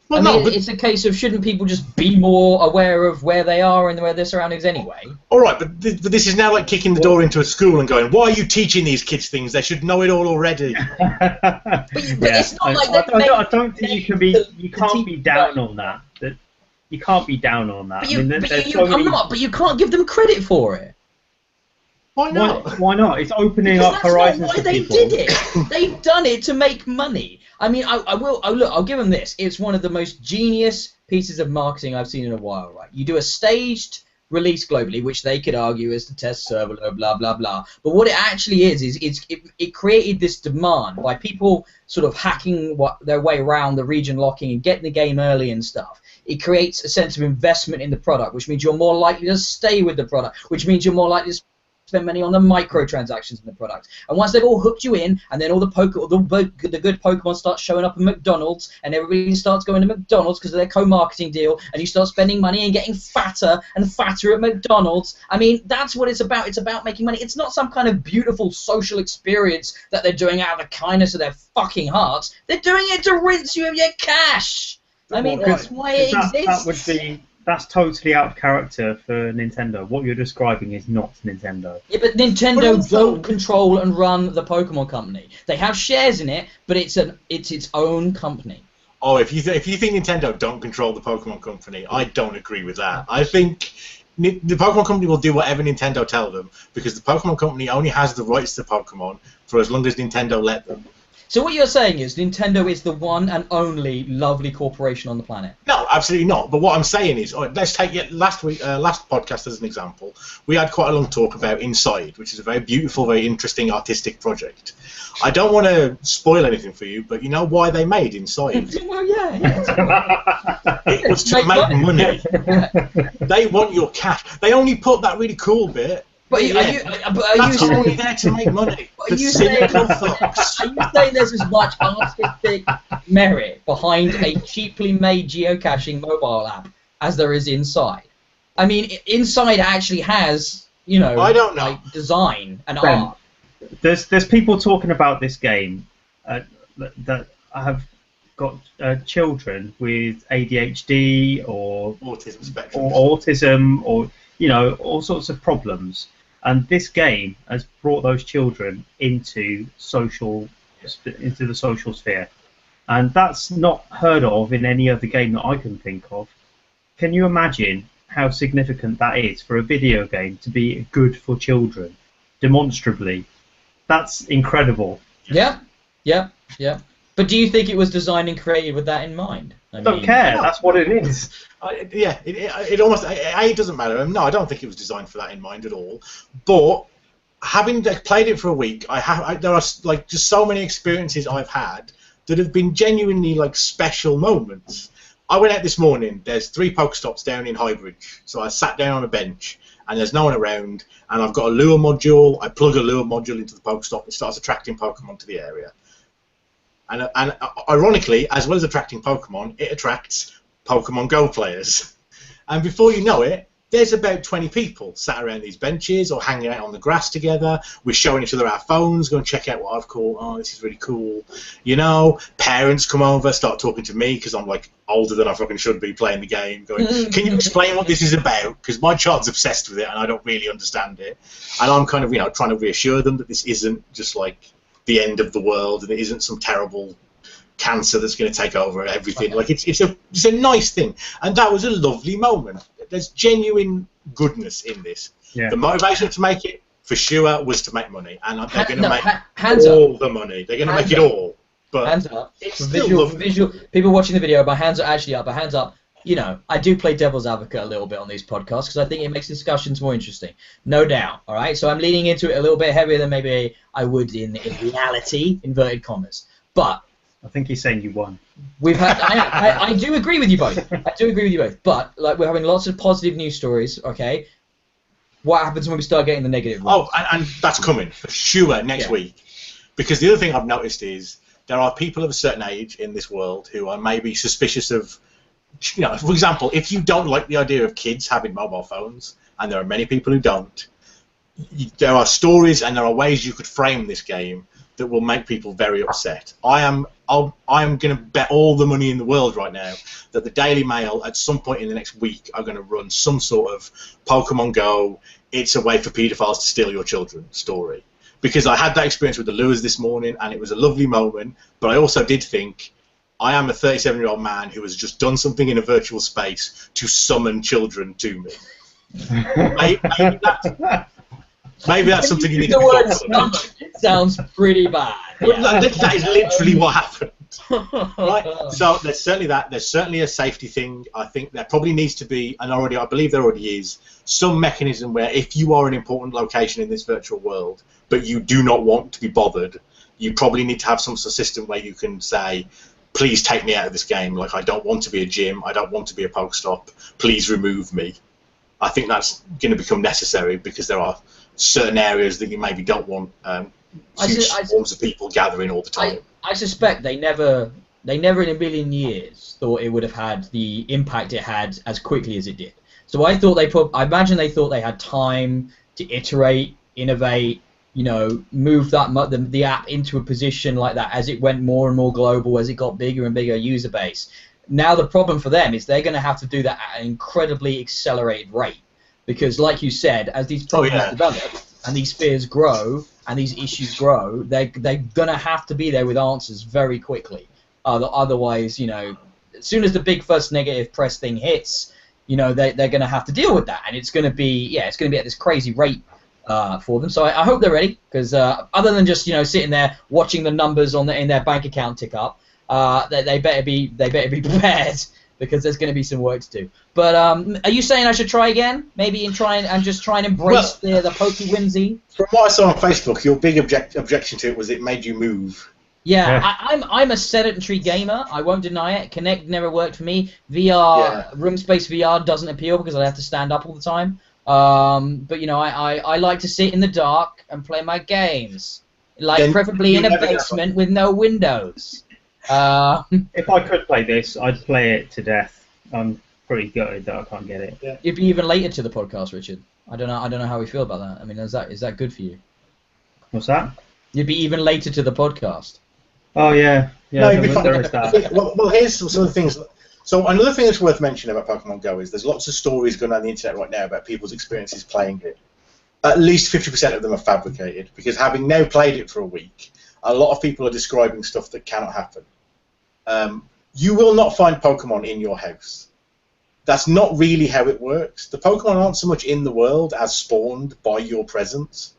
Well, I mean, it's a case of shouldn't people just be more aware of where they are and where their surroundings anyway? All right, but this is now like kicking the door into a school and going, why are you teaching these kids things? They should know it all already. but it's not like I don't think you can be. You can't be down on that. You can't be down on that. But you can't give them credit for it. Why not? Why not? It's opening up horizons for people. They did it. They've done it to make money. I mean, I'll give them this. It's one of the most genius pieces of marketing I've seen in a while. Right? You do a staged release globally, which they could argue is the test server, blah blah blah. But what it actually is it created this demand by people sort of hacking their way around the region locking and getting the game early and stuff. It creates a sense of investment in the product, which means you're more likely to stay with the product, which means you're more likely to spend money on the microtransactions in the product. And once they've all hooked you in, and then all the good Pokemon start showing up at McDonald's, and everybody starts going to McDonald's because of their co-marketing deal, and you start spending money and getting fatter and fatter at McDonald's. I mean, that's what it's about. It's about making money. It's not some kind of beautiful social experience that they're doing out of the kindness of their fucking hearts. They're doing it to rinse you of your cash. I mean, that's why it exists. That's totally out of character for Nintendo. What you're describing is not Nintendo. Yeah, but Nintendo don't control and run the Pokemon company. They have shares in it, but it's its own company. Oh, if you think Nintendo don't control the Pokemon company, I don't agree with that. I think the Pokemon company will do whatever Nintendo tell them because the Pokemon company only has the rights to Pokemon for as long as Nintendo let them. So what you're saying is Nintendo is the one and only lovely corporation on the planet? No, absolutely not. But what I'm saying is, let's take last podcast as an example. We had quite a long talk about Inside, which is a very beautiful, very interesting artistic project. I don't want to spoil anything for you, but you know why they made Inside? Well, yeah. It was to make money. They want your cash. They only put that really cool bit. But are you only there to make money? Are you saying there's as much artistic merit behind a cheaply made geocaching mobile app as there is Inside? I mean, Inside actually has, I don't know. like design and art. There's people talking about this game that have got children with ADHD or autism spectrum, or autism, or all sorts of problems. And this game has brought those children into the social sphere, and that's not heard of in any other game that I can think of. Can you imagine how significant that is for a video game to be good for children, demonstrably? That's incredible. Yeah, yeah, yeah. But do you think it was designed and created with that in mind? I don't care. That's what it is. It almost it doesn't matter. No, I don't think it was designed for that in mind at all. But having played it for a week, there are like just so many experiences I've had that have been genuinely like special moments. I went out this morning. There's 3 Pokestops down in Highbridge, so I sat down on a bench and there's no one around. And I've got a lure module. I plug a lure module into the Pokestop. It starts attracting Pokemon to the area. And ironically, as well as attracting Pokemon, it attracts Pokemon Go players. And before you know it, there's about 20 people sat around these benches or hanging out on the grass together. We're showing each other our phones, go and check out what I've caught. Oh, this is really cool. You know, parents come over, start talking to me because I'm like older than I fucking should be playing the game, going, can you explain what this is about? Because my child's obsessed with it and I don't really understand it. And I'm kind of, trying to reassure them that this isn't just like the end of the world and it isn't some terrible cancer that's going to take over everything. Like it's a nice thing, and that was a lovely moment. There's genuine goodness in this. Yeah. The motivation to make it for sure was to make money, and they're going to make all the money. They're going to make it all. But hands up. It's for still visual people watching the video. My hands are actually up. My hands up. I do play devil's advocate a little bit on these podcasts because I think it makes discussions more interesting. No doubt. All right. So I'm leaning into it a little bit heavier than maybe I would in reality, inverted commas. But I think he's saying you won. We've had. I do agree with you both. I do agree with you both. But like we're having lots of positive news stories. Okay. What happens when we start getting the negative ones? Oh, and that's coming for sure next week. Because the other thing I've noticed is there are people of a certain age in this world who are maybe suspicious of. For example, if you don't like the idea of kids having mobile phones, and there are many people who don't, there are stories and there are ways you could frame this game that will make people very upset. I am going to bet all the money in the world right now that the Daily Mail at some point in the next week are going to run some sort of Pokemon Go, it's a way for paedophiles to steal your children story. Because I had that experience with the lures this morning and it was a lovely moment, but I also did think, I am a 37-year-old man who has just done something in a virtual space to summon children to me. Maybe that's something you need to be thoughtful about. Sounds pretty bad. Yeah. That is literally what happened. Right? So there's certainly that. There's certainly a safety thing. I think there probably needs to be, and I believe there already is, some mechanism where if you are an important location in this virtual world, but you do not want to be bothered, you probably need to have some sort of system where you can say, please take me out of this game. Like, I don't want to be a gym. I don't want to be a Pokestop. Please remove me. I think that's going to become necessary because there are certain areas that you maybe don't want huge swarms of people gathering all the time. I suspect they never in a million years thought it would have had the impact it had as quickly as it did. So I imagine they thought they had time to iterate, innovate, move the app into a position like that as it went more and more global, as it got bigger and bigger user base. Now the problem for them is they're going to have to do that at an incredibly accelerated rate because, like you said, as these problems develop and these fears grow and these issues grow, they're going to have to be there with answers very quickly. Otherwise, as soon as the big first negative press thing hits, they're going to have to deal with that, and it's going to be at this crazy rate for them. So I hope they're ready because other than just sitting there watching the numbers in their bank account tick up. They better be prepared because there's going to be some work to do. But are you saying I should try again? Maybe try and embrace the pokey whimsy? From what I saw on Facebook, your big objection to it was it made you move. Yeah. I'm a sedentary gamer. I won't deny it. Kinect never worked for me. Room space VR doesn't appeal because I have to stand up all the time. But I like to sit in the dark and play my games, preferably in a basement with no windows. If I could play this, I'd play it to death. I'm pretty gutted that I can't get it. Yeah. You'd be even later to the podcast, Richard. I don't know how we feel about that. I mean, is that good for you? What's that? You'd be even later to the podcast. Oh yeah. No, there is that. Well, here's some of the things. So another thing that's worth mentioning about Pokemon Go is there's lots of stories going on the internet right now about people's experiences playing it. At least 50% of them are fabricated because having now played it for a week, a lot of people are describing stuff that cannot happen. You will not find Pokemon in your house. that's not really how it works. The Pokemon aren't so much in the world as spawned by your presence.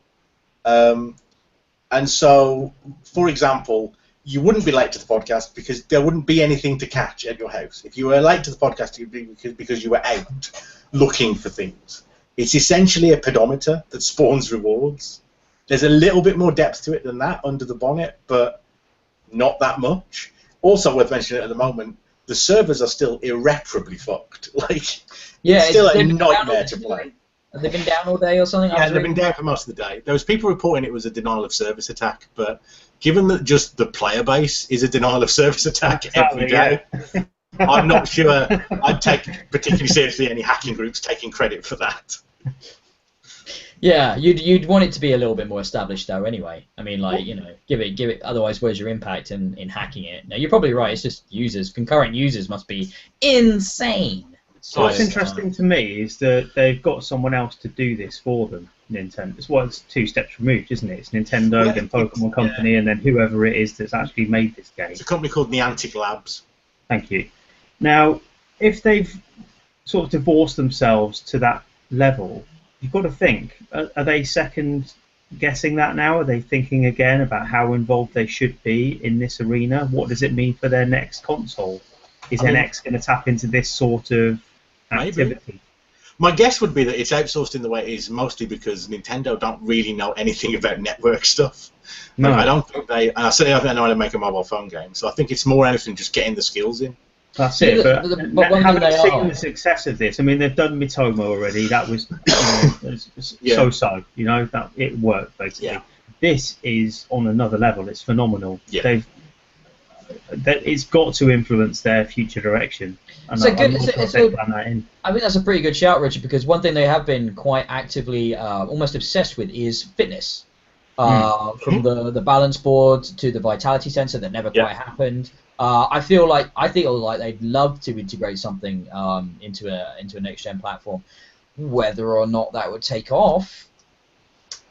And so, for example, you wouldn't be late to the podcast because there wouldn't be anything to catch at your house. If you were late to the podcast, it would be because you were out looking for things. It's essentially a pedometer that spawns rewards. There's a little bit more depth to it than that under the bonnet, but not that much. Also worth mentioning at the moment, the servers are still irreparably fucked. It's still a nightmare to play. Have they been down all day or something? Yeah, they've been down for most of the day. There was people reporting it was a denial of service attack, but given that just the player base is a denial of service attack every day, yeah. I'm not sure I'd take particularly seriously any hacking groups taking credit for that. Yeah, you'd want it to be a little bit more established though. Anyway, I mean, give it. Otherwise, where's your impact in hacking it? Now, you're probably right. It's just concurrent users must be insane. So what's interesting to me is that they've got someone else to do this for them. Nintendo. It's two steps removed, isn't it? It's Nintendo, then Pokemon Company, and then whoever it is that's actually made this game. It's a company called Niantic Labs. Thank you. Now, if they've sort of divorced themselves to that level, you've got to think, are they second guessing that now? Are they thinking again about how involved they should be in this arena? What does it mean for their next console? Is NX going to tap into this sort of activity? Maybe. My guess would be that it's outsourced in the way it is mostly because Nintendo don't really know anything about network stuff. No. I don't think they, and I certainly don't know how to make a mobile phone game, so I think it's more anything just getting the skills in. That's it, but having seen the success of this, I mean, they've done Mitoma already, that was so-so, that it worked, basically. Yeah. This is on another level, it's phenomenal. Yeah. It's got to influence their future direction. And I think that's a pretty good shout, Richard, because one thing they have been quite actively, almost obsessed with, is fitness. From the balance board to the vitality sensor that never quite happened. I feel like they'd love to integrate something into a next gen platform. Whether or not that would take off,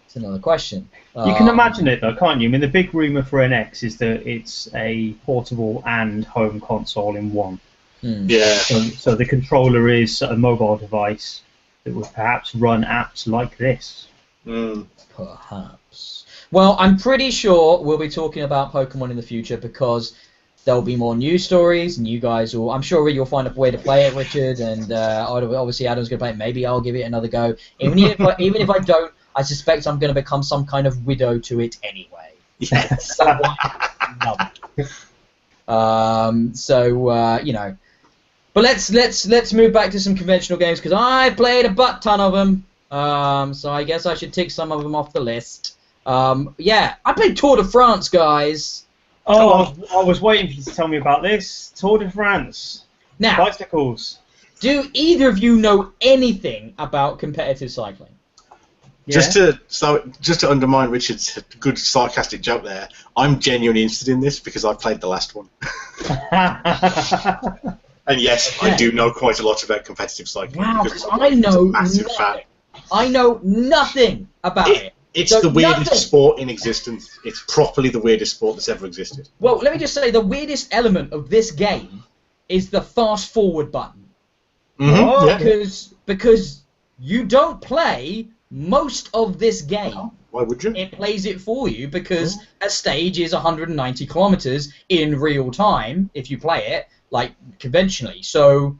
it's another question. You can imagine it though, can't you? I mean, the big rumor for NX is that it's a portable and home console in one. Yeah. So the controller is a mobile device that would perhaps run apps like this. Perhaps. Well, I'm pretty sure we'll be talking about Pokemon in the future because there'll be more news stories, and you guys will. I'm sure you'll find a way to play it, Richard, and obviously Adam's going to play it. Maybe I'll give it another go. Even if I don't, I suspect I'm going to become some kind of widow to it anyway. Yes. But let's move back to some conventional games because I played a butt ton of them. So I guess I should tick some of them off the list. I played Tour de France, guys. Oh, I was waiting for you to tell me about this. Tour de France. Now, bicycles. Do either of you know anything about competitive cycling? Yeah. Just to undermine Richard's good sarcastic joke there, I'm genuinely interested in this because I've played the last one. And yes, I do know quite a lot about competitive cycling. Wow, because I know nothing about it. It's the weirdest sport in existence. It's properly the weirdest sport that's ever existed. Well, let me just say the weirdest element of this game is the fast forward button. Because you don't play most of this game. Why would you? It plays it for you because a stage is 190 kilometers in real time if you play it like conventionally. So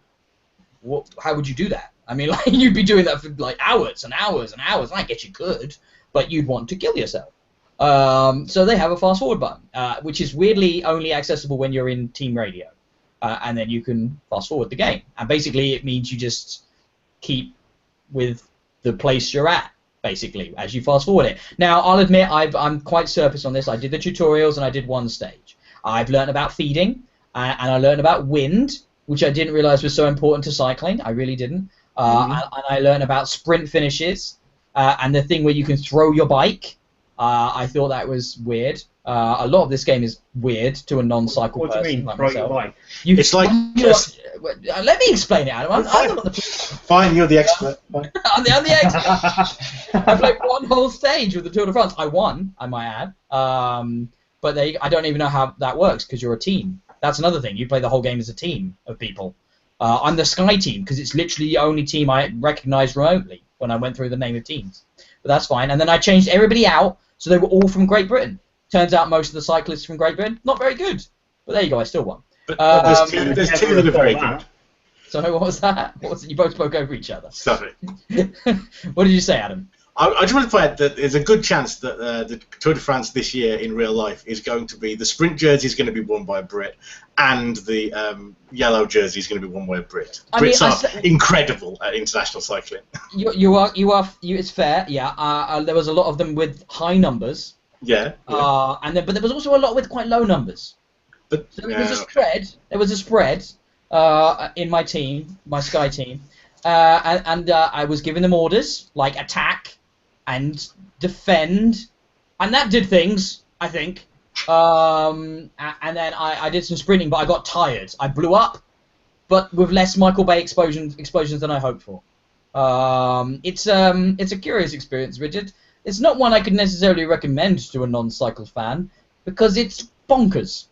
how would you do that? I mean, you'd be doing that for hours and hours and hours. And I guess you could, but you'd want to kill yourself. So they have a fast forward button, which is weirdly only accessible when you're in team radio, and then you can fast forward the game. And basically, it means you just keep with the place you're at, basically, as you fast forward it. Now, I'll admit I'm quite surface on this. I did the tutorials and I did one stage. I've learned about feeding, and I learned about wind, which I didn't realize was so important to cycling. I really didn't. And I learned about sprint finishes, and the thing where you can throw your bike. I thought that was weird. A lot of this game is weird to a non-cycle person. What do you mean, like throw myself. your bike? It's like... let me explain it, Adam. I'm not the... Fine, you're the expert. I'm the expert. I played one whole stage with the Tour de France. I won, I might add. But I don't even know how that works because you're a team. That's another thing. You play the whole game as a team of people. I'm the Sky team because it's literally the only team I recognised remotely when I went through the name of teams. But that's fine. And then I changed everybody out, so they were all from Great Britain. Turns out most of the cyclists from Great Britain, not very good. But there you go, I still won. But there's two that are very good. So what was that? What was it? You both spoke over each other. Sorry. What did you say, Adam? I just want to point out that there's a good chance that the Tour de France this year in real life is going to be the sprint jersey is going to be won by a Brit, and the yellow jersey is going to be won by a Brit. Brits are incredible at international cycling. You are. It's fair. Yeah. There was a lot of them with high numbers. Yeah. But there was also a lot with quite low numbers. But so there was a spread. There was a spread in my team, my Sky team, and I was giving them orders like attack and defend, and that did things, I think. And then I did some sprinting, but I got tired. I blew up, but with less Michael Bay explosions than I hoped for. It's a curious experience, Richard. It's not one I could necessarily recommend to a non-cycle fan because it's bonkers.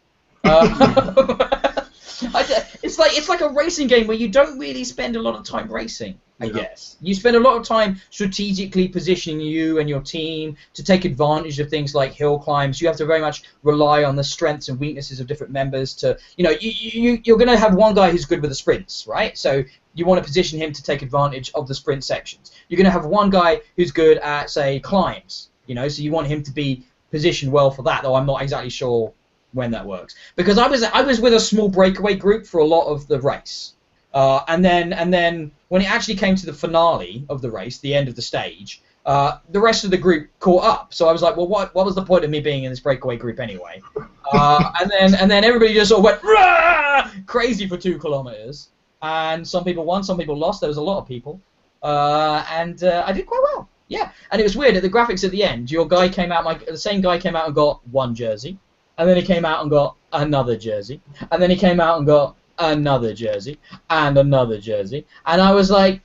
It's like a racing game where you don't really spend a lot of time racing, I guess. You spend a lot of time strategically positioning you and your team to take advantage of things like hill climbs. You have to very much rely on the strengths and weaknesses of different members to, you're going to have one guy who's good with the sprints, right? So you want to position him to take advantage of the sprint sections. You're going to have one guy who's good at, say, climbs, so you want him to be positioned well for that, though I'm not exactly sure when that works, because I was with a small breakaway group for a lot of the race, and then when it actually came to the finale of the race, the end of the stage, the rest of the group caught up. So I was like, well, what was the point of me being in this breakaway group anyway? And then everybody just sort of went Rah! Crazy for 2 kilometers, and some people won, some people lost. There was a lot of people, and I did quite well. Yeah, and it was weird at the graphics at the end. Your guy came out, the same guy came out and got 1 jersey. And then he came out and got another jersey. And then he came out and got another jersey. And another jersey. And I was like,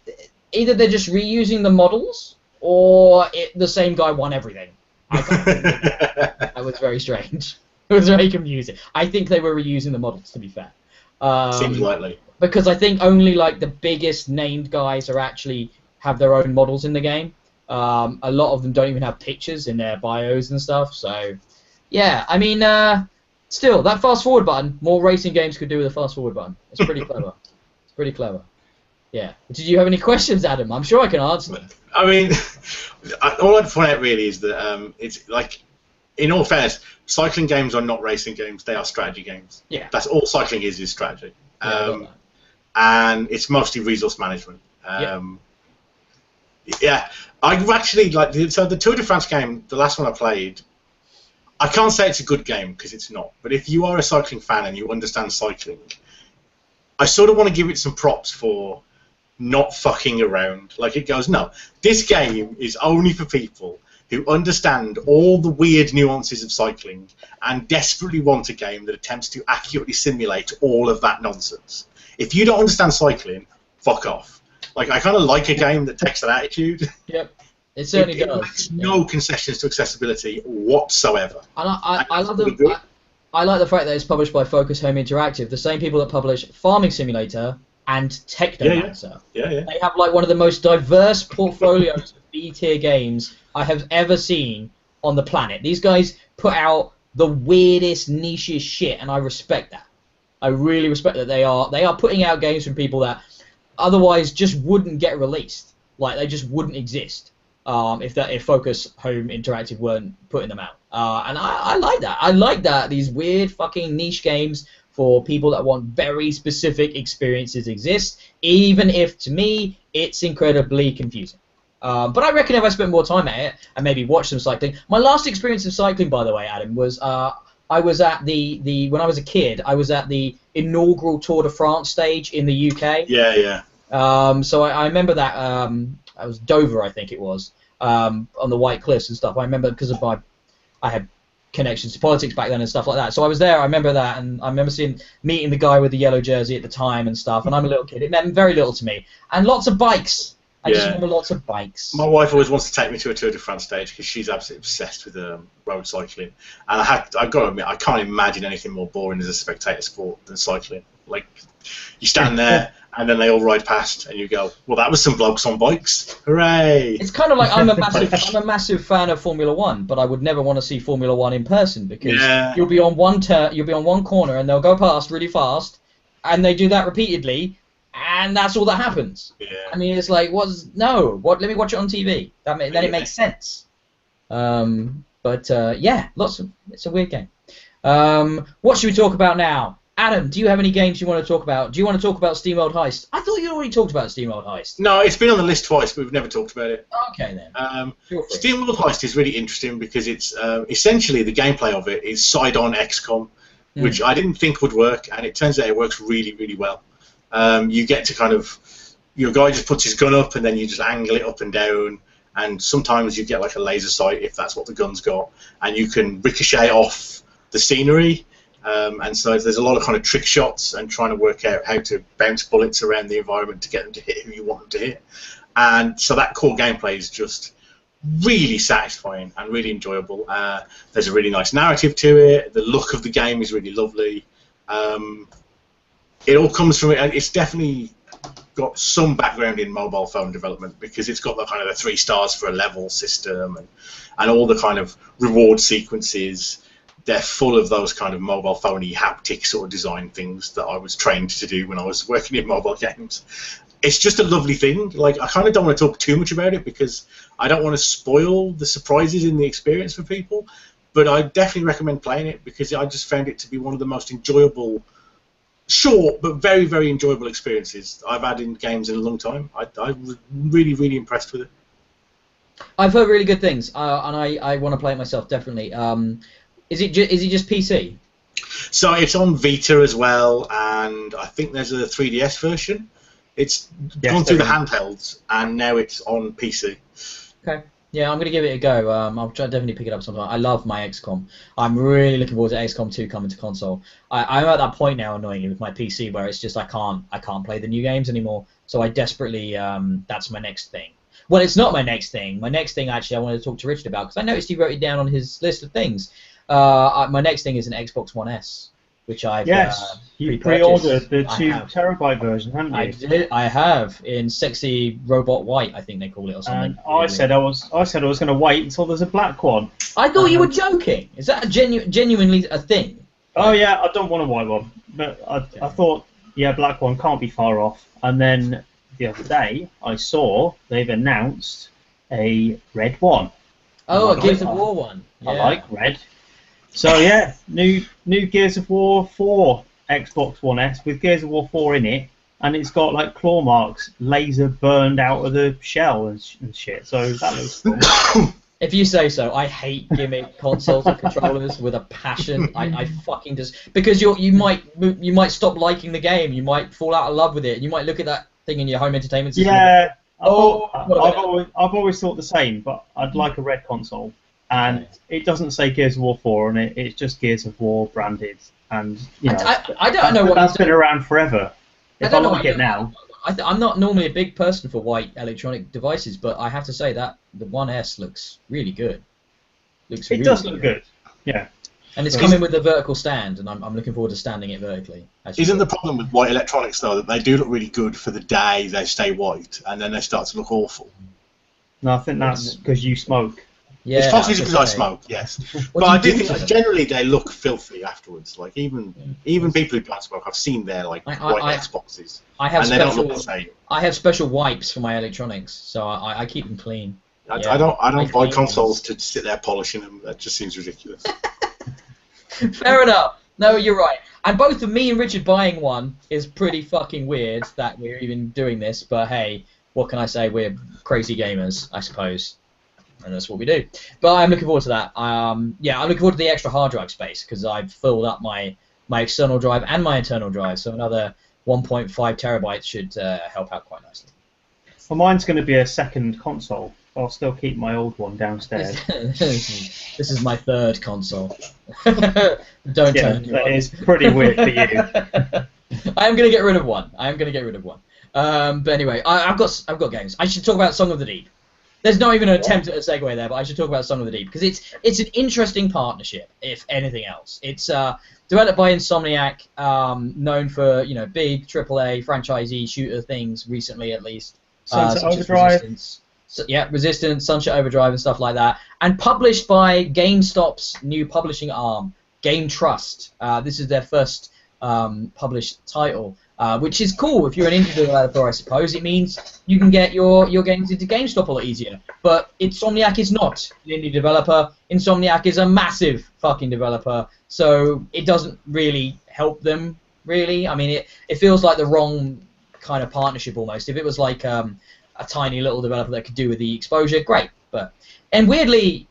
either they're just reusing the models, or the same guy won everything. That was very strange. It was very confusing. I think they were reusing the models, to be fair. Seems likely. Because I think only like the biggest named guys are actually have their own models in the game. A lot of them don't even have pictures in their bios and stuff, so... Yeah, I mean, still, that fast-forward button, more racing games could do with a fast-forward button. It's pretty clever. It's pretty clever. Yeah. Did you have any questions, Adam? I'm sure I can answer them. I mean, all I'd point out really is that it's like, in all fairness, cycling games are not racing games. They are strategy games. Yeah. That's all cycling is strategy. And it's mostly resource management. Yeah. I've actually, so the Tour de France game, the last one I played, I can't say it's a good game because it's not, but if you are a cycling fan and you understand cycling, I sort of want to give it some props for not fucking around. Like, it goes, no, this game is only for people who understand all the weird nuances of cycling and desperately want a game that attempts to accurately simulate all of that nonsense. If you don't understand cycling, fuck off. Like, I kind of like a game that takes that attitude. Yep. It certainly does. It makes no concessions to accessibility whatsoever. And I love the I like the fact that it's published by Focus Home Interactive, the same people that publish Farming Simulator and Technomancer. Yeah. They have like one of the most diverse portfolios of B-tier games I have ever seen on the planet. These guys put out the weirdest, nichest shit, and I respect that. I really respect that they are putting out games from people that otherwise just wouldn't get released. Like, they just wouldn't exist. If Focus Home Interactive weren't putting them out. And I like that. I like that these weird fucking niche games for people that want very specific experiences exist, even if, to me, it's incredibly confusing. But I reckon if I spent more time at it and maybe watched some cycling... My last experience of cycling, by the way, Adam, was I was at when I was a kid, I was at the inaugural Tour de France stage in the UK. Yeah. So I remember that... I was Dover, I think it was, on the White Cliffs and stuff. I remember because of I had connections to politics back then and stuff like that. So I was there. I remember that, and I remember meeting the guy with the yellow jersey at the time and stuff. And I'm a little kid. It meant very little to me. And lots of bikes. I just remember lots of bikes. My wife always wants to take me to a Tour de France stage because she's absolutely obsessed with road cycling. And I've got to admit, I can't imagine anything more boring as a spectator sport than cycling. Like, you stand there, and then they all ride past, and you go, "Well, that was some blokes on bikes! Hooray!" It's kind of like I'm a massive fan of Formula One, but I would never want to see Formula One in person because you'll be on one corner, and they'll go past really fast, and they do that repeatedly, and that's all that happens. Yeah. I mean, it's like, let me watch it on TV. Then it makes sense. It's a weird game. What should we talk about now? Adam, do you have any games you want to talk about? Do you want to talk about SteamWorld Heist? I thought you already talked about SteamWorld Heist. No, it's been on the list twice, but we've never talked about it. Okay, then. SteamWorld Heist is really interesting because it's essentially the gameplay of it is side-on XCOM, which I didn't think would work, and it turns out it works really, really well. You get to your guy just puts his gun up, and then you just angle it up and down, and sometimes you get like a laser sight if that's what the gun's got, and you can ricochet off the scenery. And so there's a lot of kind of trick shots and trying to work out how to bounce bullets around the environment to get them to hit who you want them to hit. And so that core gameplay is just really satisfying and really enjoyable. There's a really nice narrative to it. The look of the game is really lovely. It all comes from it. It's definitely got some background in mobile phone development because it's got the kind of the 3 stars for a level system and all the kind of reward sequences. They're full of those kind of mobile phony haptic sort of design things that I was trained to do when I was working in mobile games. It's just a lovely thing. Like, I kind of don't want to talk too much about it because I don't want to spoil the surprises in the experience for people, but I definitely recommend playing it because I just found it to be one of the most enjoyable, short but very, very enjoyable experiences I've had in games in a long time. I was really, really impressed with it. I've heard really good things, and I want to play it myself, definitely. Is it just PC? So it's on Vita as well, and I think there's a 3DS version. It's gone through the handhelds, and now it's on PC. Okay. Yeah, I'm going to give it a go. I'll definitely pick it up sometime. I love my XCOM. I'm really looking forward to XCOM 2 coming to console. I'm at that point now, annoyingly, with my PC where it's just I can't play the new games anymore. So I desperately, that's my next thing. Well, it's not my next thing. My next thing, actually, I wanted to talk to Richard about, because I noticed he wrote it down on his list of things. My next thing is an Xbox One S, which I've you pre-ordered the 2 terabyte version, haven't you? I have in sexy robot white, I think they call it, or something. And I said I was going to wait until there's a black one. I thought you were joking. Is that genuinely a thing? Oh yeah, I don't want a white one, but I thought black one can't be far off. And then the other day I saw they've announced a red one. Oh, a Gears of War one. Yeah. I like red. So yeah, new Gears of War 4 Xbox One S with Gears of War 4 in it, and it's got like claw marks, laser burned out of the shell and shit. So that looks cool. If you say so. I hate gimmick consoles and controllers with a passion. I fucking just because you might stop liking the game. You might fall out of love with it, and you might look at that thing in your home entertainment system. Yeah, I've always thought the same, but I'd like a red console. And it doesn't say Gears of War 4 on it. It's just Gears of War branded, and I don't know what that's been around forever. If I like it now, I'm not normally a big person for white electronic devices, but I have to say that the One S looks really good. It does look good. Yeah. And it's coming with a vertical stand, and I'm looking forward to standing it vertically. Isn't the problem with white electronics though that they do look really good for the day they stay white, and then they start to look awful? No, I think that's because you smoke. Yeah, it's possibly because I smoke, yes. But I do think that generally they look filthy afterwards. Like even people who don't smoke, I've seen their white Xboxes, and they don't look the same. I have special wipes for my electronics, so I keep them clean. I don't buy consoles to sit there polishing them. That just seems ridiculous. Fair enough. No, you're right. And both of me and Richard buying one is pretty fucking weird that we're even doing this. But hey, what can I say? We're crazy gamers, I suppose. And that's what we do. But I'm looking forward to that. I'm looking forward to the extra hard drive space because I've filled up my external drive and my internal drive, so another 1.5 terabytes should help out quite nicely. Well, mine's going to be a second console. I'll still keep my old one downstairs. This is my third console. Don't turn. That is pretty weird for you. I am going to get rid of one. But anyway, I've got games. I should talk about Song of the Deep. There's not even an attempt at a segue there, but I should talk about Song of the Deep because it's an interesting partnership, if anything else. It's developed by Insomniac, known for big AAA franchisee shooter things recently at least. Sunset Overdrive. Resistance, Sunset Overdrive, and stuff like that, and published by GameStop's new publishing arm, Game Trust. This is their first published title. Which is cool if you're an indie developer, I suppose. It means you can get your games into GameStop a lot easier. But Insomniac is not an indie developer. Insomniac is a massive fucking developer, so it doesn't really help them, really. I mean, it feels like the wrong kind of partnership almost. If it was like a tiny little developer that could do with the exposure, great. And weirdly,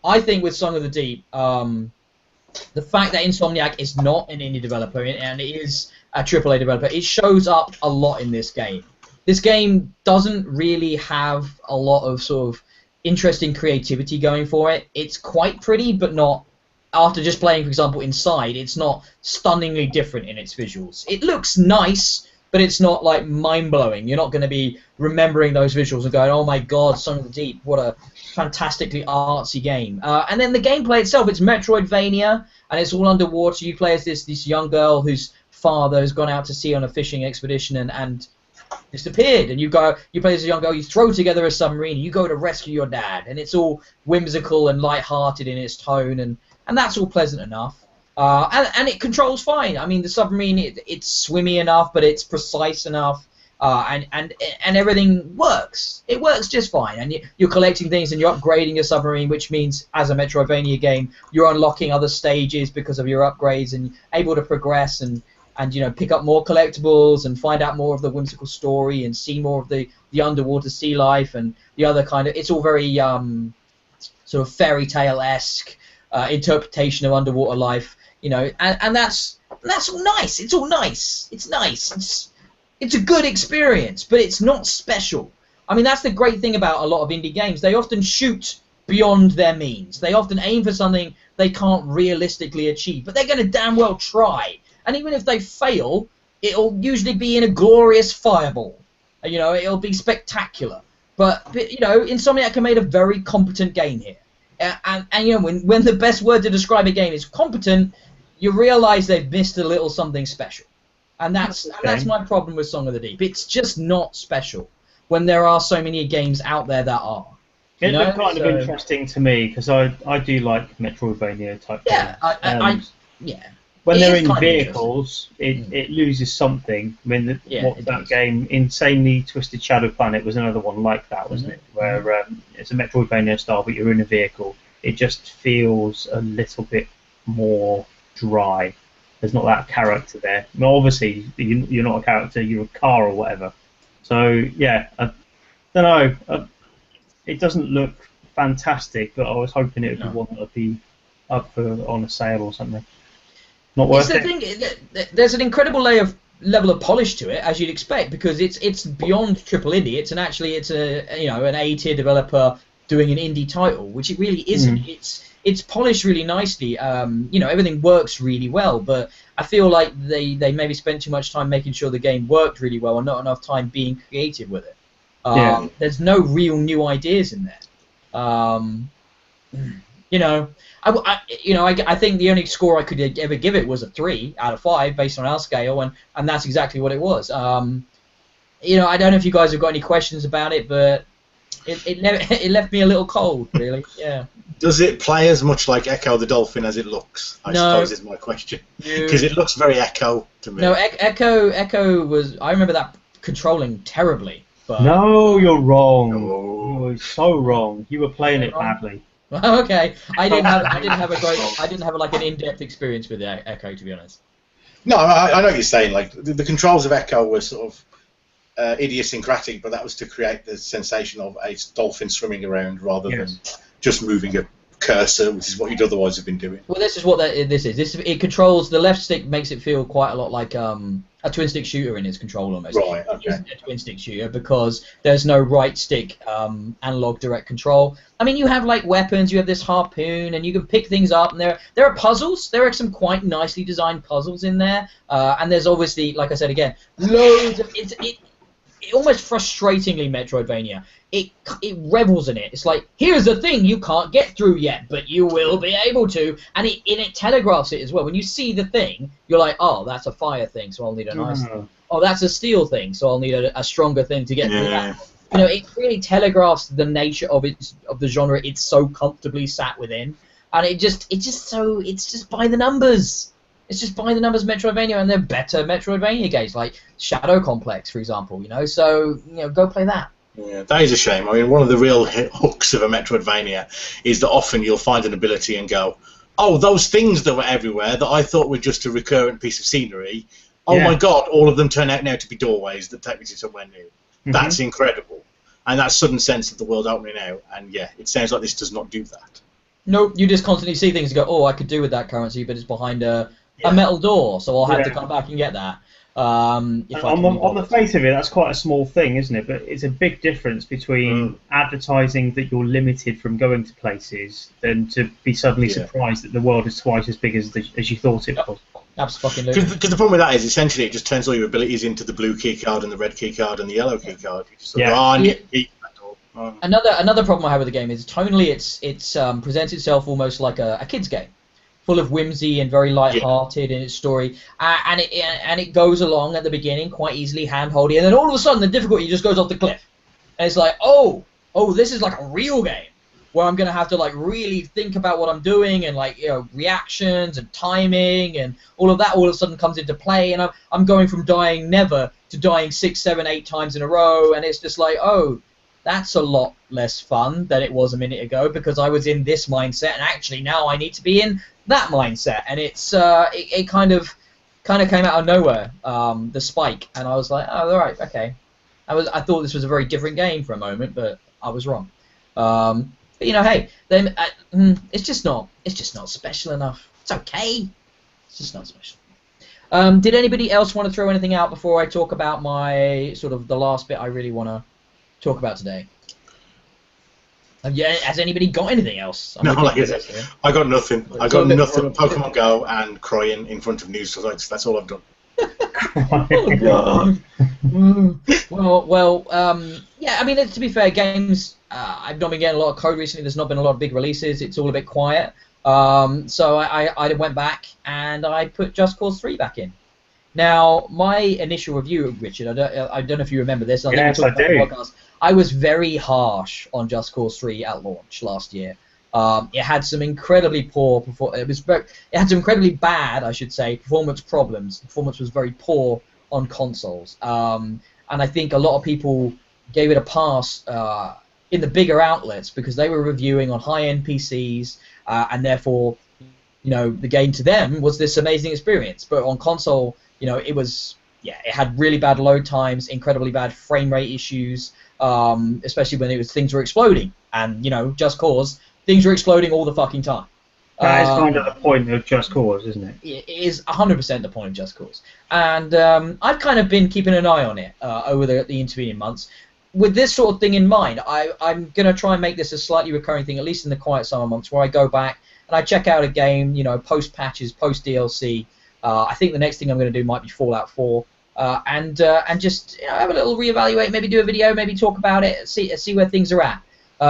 I think with Song of the Deep, the fact that Insomniac is not an indie developer and it is a AAA developer, it shows up a lot in this game. This game doesn't really have a lot of sort of interesting creativity going for it. It's quite pretty, but not, after just playing, for example, Inside, it's not stunningly different in its visuals. It looks nice, but it's not like mind-blowing. You're not going to be remembering those visuals and going, oh my god, Song of the Deep, what a fantastically artsy game. And then the gameplay itself, it's Metroidvania, and it's all underwater. You play as this young girl whose father has gone out to sea on a fishing expedition and disappeared, and you play as a young girl, you throw together a submarine, you go to rescue your dad, and it's all whimsical and light-hearted in its tone, and that's all pleasant enough. And it controls fine. I mean, the submarine, it's swimmy enough, but it's precise enough, and everything works. It works just fine, and you're collecting things and you're upgrading your submarine, which means, as a Metroidvania game, you're unlocking other stages because of your upgrades and able to progress and pick up more collectibles and find out more of the whimsical story and see more of the underwater sea life and the other kind of. It's all very sort of fairy tale-esque interpretation of underwater life, and that's all nice. It's all nice. It's nice. It's a good experience, but it's not special. I mean, that's the great thing about a lot of indie games. They often shoot beyond their means. They often aim for something they can't realistically achieve, but they're going to damn well try. And even if they fail, it'll usually be in a glorious fireball. It'll be spectacular. But Insomniac have made a very competent game here. And when the best word to describe a game is competent, you realise they've missed a little something special. And that's my problem with Song of the Deep. It's just not special when there are so many games out there that are. It looked kind of interesting to me because I do like Metroidvania type games. When they're in vehicles, it loses something. I mean, that game, Insanely Twisted Shadow Planet, was another one like that, wasn't it? Where it's a Metroidvania style, but you're in a vehicle. It just feels a little bit more dry. There's not that character there. Well, obviously, you're not a character, you're a car or whatever. So, yeah, I don't know. It doesn't look fantastic, but I was hoping it would be one that would be up on a sale or something. Not worth it. There's an incredible level of polish to it, as you'd expect, because it's beyond triple indie. It's an A tier developer doing an indie title, which it really isn't. It's polished really nicely. Everything works really well, but I feel like they maybe spent too much time making sure the game worked really well and not enough time being creative with it. There's no real new ideas in there. I think the only score I could ever give it was a 3 out of 5 based on our scale, and that's exactly what it was. I don't know if you guys have got any questions about it, but it left me a little cold, really. Yeah. Does it play as much like Echo the Dolphin as it looks? I suppose is my question. Because it looks very Echo to me. No, Echo was. I remember that controlling terribly. But no, you're wrong. No. You're so wrong. You were playing it badly. Okay, I didn't have like an in-depth experience with Echo, to be honest. No, I know what you're saying. Like the controls of Echo were sort of idiosyncratic, but that was to create the sensation of a dolphin swimming around rather than just moving a cursor, which is what you'd otherwise have been doing. Well, this is what this is. It controls the left stick, makes it feel quite a lot like a twin stick shooter in its control almost. Right. Okay. It isn't a twin stick shooter because there's no right stick analog direct control. I mean, you have like weapons, you have this harpoon, and you can pick things up. And there are puzzles. There are some quite nicely designed puzzles in there. And there's obviously, like I said again, loads of almost frustratingly Metroidvania. It revels in it. It's like, here's the thing you can't get through yet, but you will be able to, and it telegraphs it as well. When you see the thing, you're like, oh, that's a fire thing, so I'll need an ice thing. Oh, that's a steel thing, so I'll need a stronger thing to get through that. You know, it really telegraphs the nature of the genre it's so comfortably sat within, and it's just by the numbers. It's just by the numbers Metroidvania, and they're better Metroidvania games, like Shadow Complex, for example. You know, so go play that. Yeah, that is a shame. I mean, one of the real hooks of a Metroidvania is that often you'll find an ability and go, oh, those things that were everywhere that I thought were just a recurrent piece of scenery, oh my god, all of them turn out now to be doorways that take me to somewhere new. That's incredible. And that sudden sense of the world opening out, and yeah, it sounds like this does not do that. Nope, you just constantly see things and go, oh, I could do with that currency, but it's behind a metal door, so I'll have to come back and get that. On the face of it, that's quite a small thing, isn't it? But it's a big difference between advertising that you're limited from going to places than to be suddenly surprised that the world is twice as big as you thought it was. Absolutely. Because the problem with that is essentially it just turns all your abilities into the blue key card and the red key card and the yellow key card. You just Another problem I have with the game is tonally it's presents itself almost like a kid's game, full of whimsy and very light-hearted in its story, and it goes along at the beginning quite easily, hand-holdy, and then all of a sudden the difficulty just goes off the cliff, and it's like, oh, this is like a real game where I'm gonna have to like really think about what I'm doing and like reactions and timing and all of that all of a sudden comes into play, and I'm going from dying never to dying 6, 7, 8 times in a row, and it's just like, oh, that's a lot less fun than it was a minute ago because I was in this mindset, and actually now I need to be in that mindset, and it kind of came out of nowhere, the spike, and I was like, oh, all right, okay. I thought this was a very different game for a moment, but I was wrong. But hey, then it's just not special enough. It's okay. It's just not special. Did anybody else want to throw anything out before I talk about my sort of the last bit I really want to talk about today? Has anybody got anything else? No, like I said, I got nothing. I got nothing but Pokemon Go and crying in front of news sites. That's all I've done. Oh god. Well, yeah. I mean, to be fair, games. I've not been getting a lot of code recently. There's not been a lot of big releases. It's all a bit quiet. So I went back and I put Just Cause 3 back in. Now, my initial review, Richard, I don't know if you remember this. Yes, I do. Podcast, I was very harsh on Just Cause 3 at launch last year. It had some incredibly poor it had some incredibly bad, I should say, performance problems. The performance was very poor on consoles, and I think a lot of people gave it a pass in the bigger outlets because they were reviewing on high-end PCs, and therefore, the game to them was this amazing experience. But on console, it was, it had really bad load times, incredibly bad frame rate issues, especially when things were exploding, and Just Cause. Things are exploding all the fucking time. That is kind of the point of Just Cause, isn't it? It is 100% the point of Just Cause. And I've kind of been keeping an eye on it over the intervening months. With this sort of thing in mind, I'm going to try and make this a slightly recurring thing, at least in the quiet summer months, where I go back and I check out a game, post-patches, post-DLC. I think the next thing I'm going to do might be Fallout 4. And just have a little reevaluate, maybe do a video, maybe talk about it, see where things are at.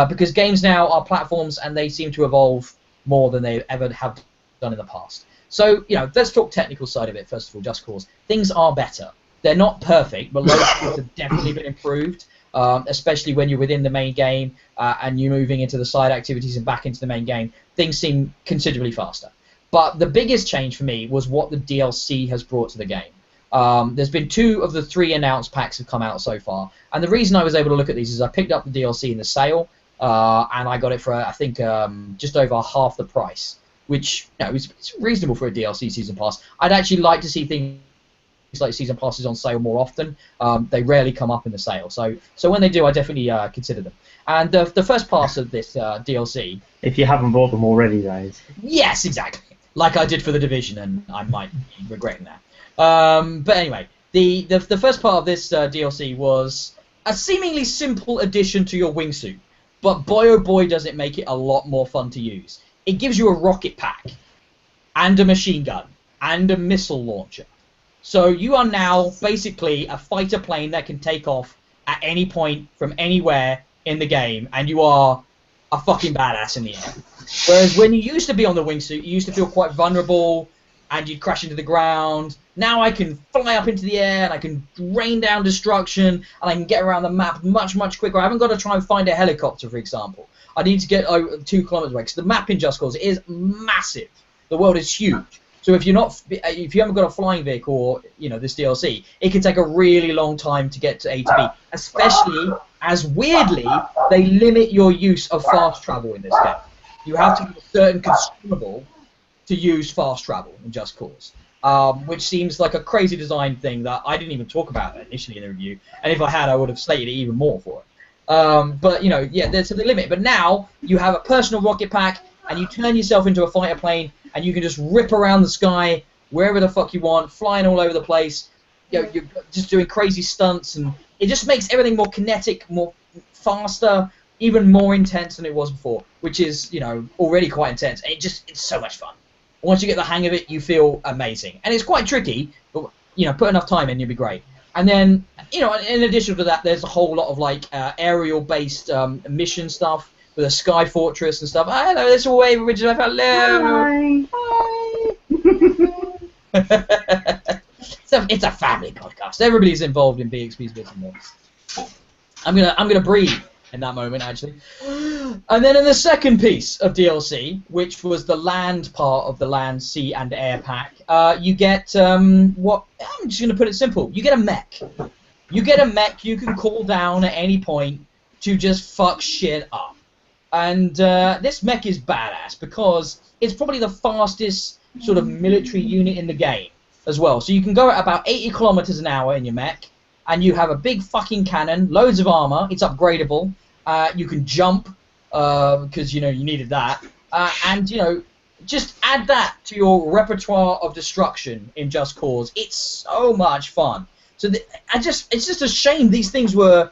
Because games now are platforms and they seem to evolve more than they ever have done in the past. So, let's talk technical side of it first of all, Just Cause. Things are better. They're not perfect, but loads of things have definitely been improved, especially when you're within the main game and you're moving into the side activities and back into the main game. Things seem considerably faster. But the biggest change for me was what the DLC has brought to the game. There's been 2 of the 3 announced packs have come out so far, and the reason I was able to look at these is I picked up the DLC in the sale, and I got it for I think just over half the price, which it's reasonable for a DLC season pass. I'd actually like to see things like season passes on sale more often. They rarely come up in the sale, so when they do, I definitely consider them. And the first pass of this DLC, if you haven't bought them already, guys. Yes, exactly, like I did for the Division, and I might be regretting that. But anyway, the first part of this DLC was a seemingly simple addition to your wingsuit, but boy oh boy does it make it a lot more fun to use. It gives you a rocket pack, and a machine gun, and a missile launcher. So you are now basically a fighter plane that can take off at any point from anywhere in the game, and you are a fucking badass in the air. Whereas when you used to be on the wingsuit, you used to feel quite vulnerable, and you'd crash into the ground. Now I can fly up into the air, and I can rain down destruction, and I can get around the map much, much quicker. I haven't got to try and find a helicopter, for example. I need to get 2 kilometers away, because the map in Just Cause is massive. The world is huge. So if you haven't got a flying vehicle or this DLC, it can take a really long time to get to A to B. Especially as weirdly they limit your use of fast travel in this game. You have to be a certain consumable to use fast travel in Just Cause, which seems like a crazy design thing that I didn't even talk about initially in the review. And if I had, I would have stated it even more for it. But there's a limit. But now you have a personal rocket pack, and you turn yourself into a fighter plane, and you can just rip around the sky wherever the fuck you want, flying all over the place. You're just doing crazy stunts, and it just makes everything more kinetic, more faster, even more intense than it was before, which is already quite intense. And it's so much fun. Once you get the hang of it, you feel amazing, and it's quite tricky. But put enough time in, you'll be great. And then in addition to that, there's a whole lot of aerial-based mission stuff. With a sky fortress and stuff. Oh, hello, it's all Wave Original. Hello. Hi. It's a family podcast. Everybody's involved in BXB's Bits and Bobs. I'm gonna breathe in that moment actually. And then in the second piece of DLC, which was the land part of the land, sea, and air pack, you get what I'm just gonna put it simple. You get a mech. You get a mech you can call down at any point to just fuck shit up. And this mech is badass because it's probably the fastest sort of military unit in the game as well. So you can go at about 80 kilometers an hour in your mech, and you have a big fucking cannon, loads of armor. It's upgradable. You can jump because you needed that, and just add that to your repertoire of destruction in Just Cause. It's so much fun. So it's just a shame these things were.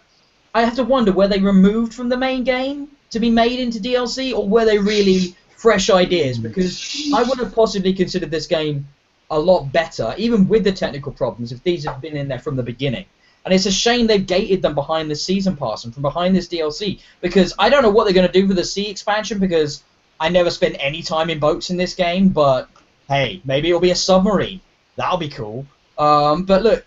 I have to wonder, were they removed from the main game to be made into DLC, or were they really fresh ideas? Because I would have possibly considered this game a lot better, even with the technical problems, if these had been in there from the beginning. And it's a shame they've gated them behind the season pass and from behind this DLC, because I don't know what they're going to do for the sea expansion, because I never spent any time in boats in this game, but hey, maybe it'll be a submarine. That'll be cool. But look,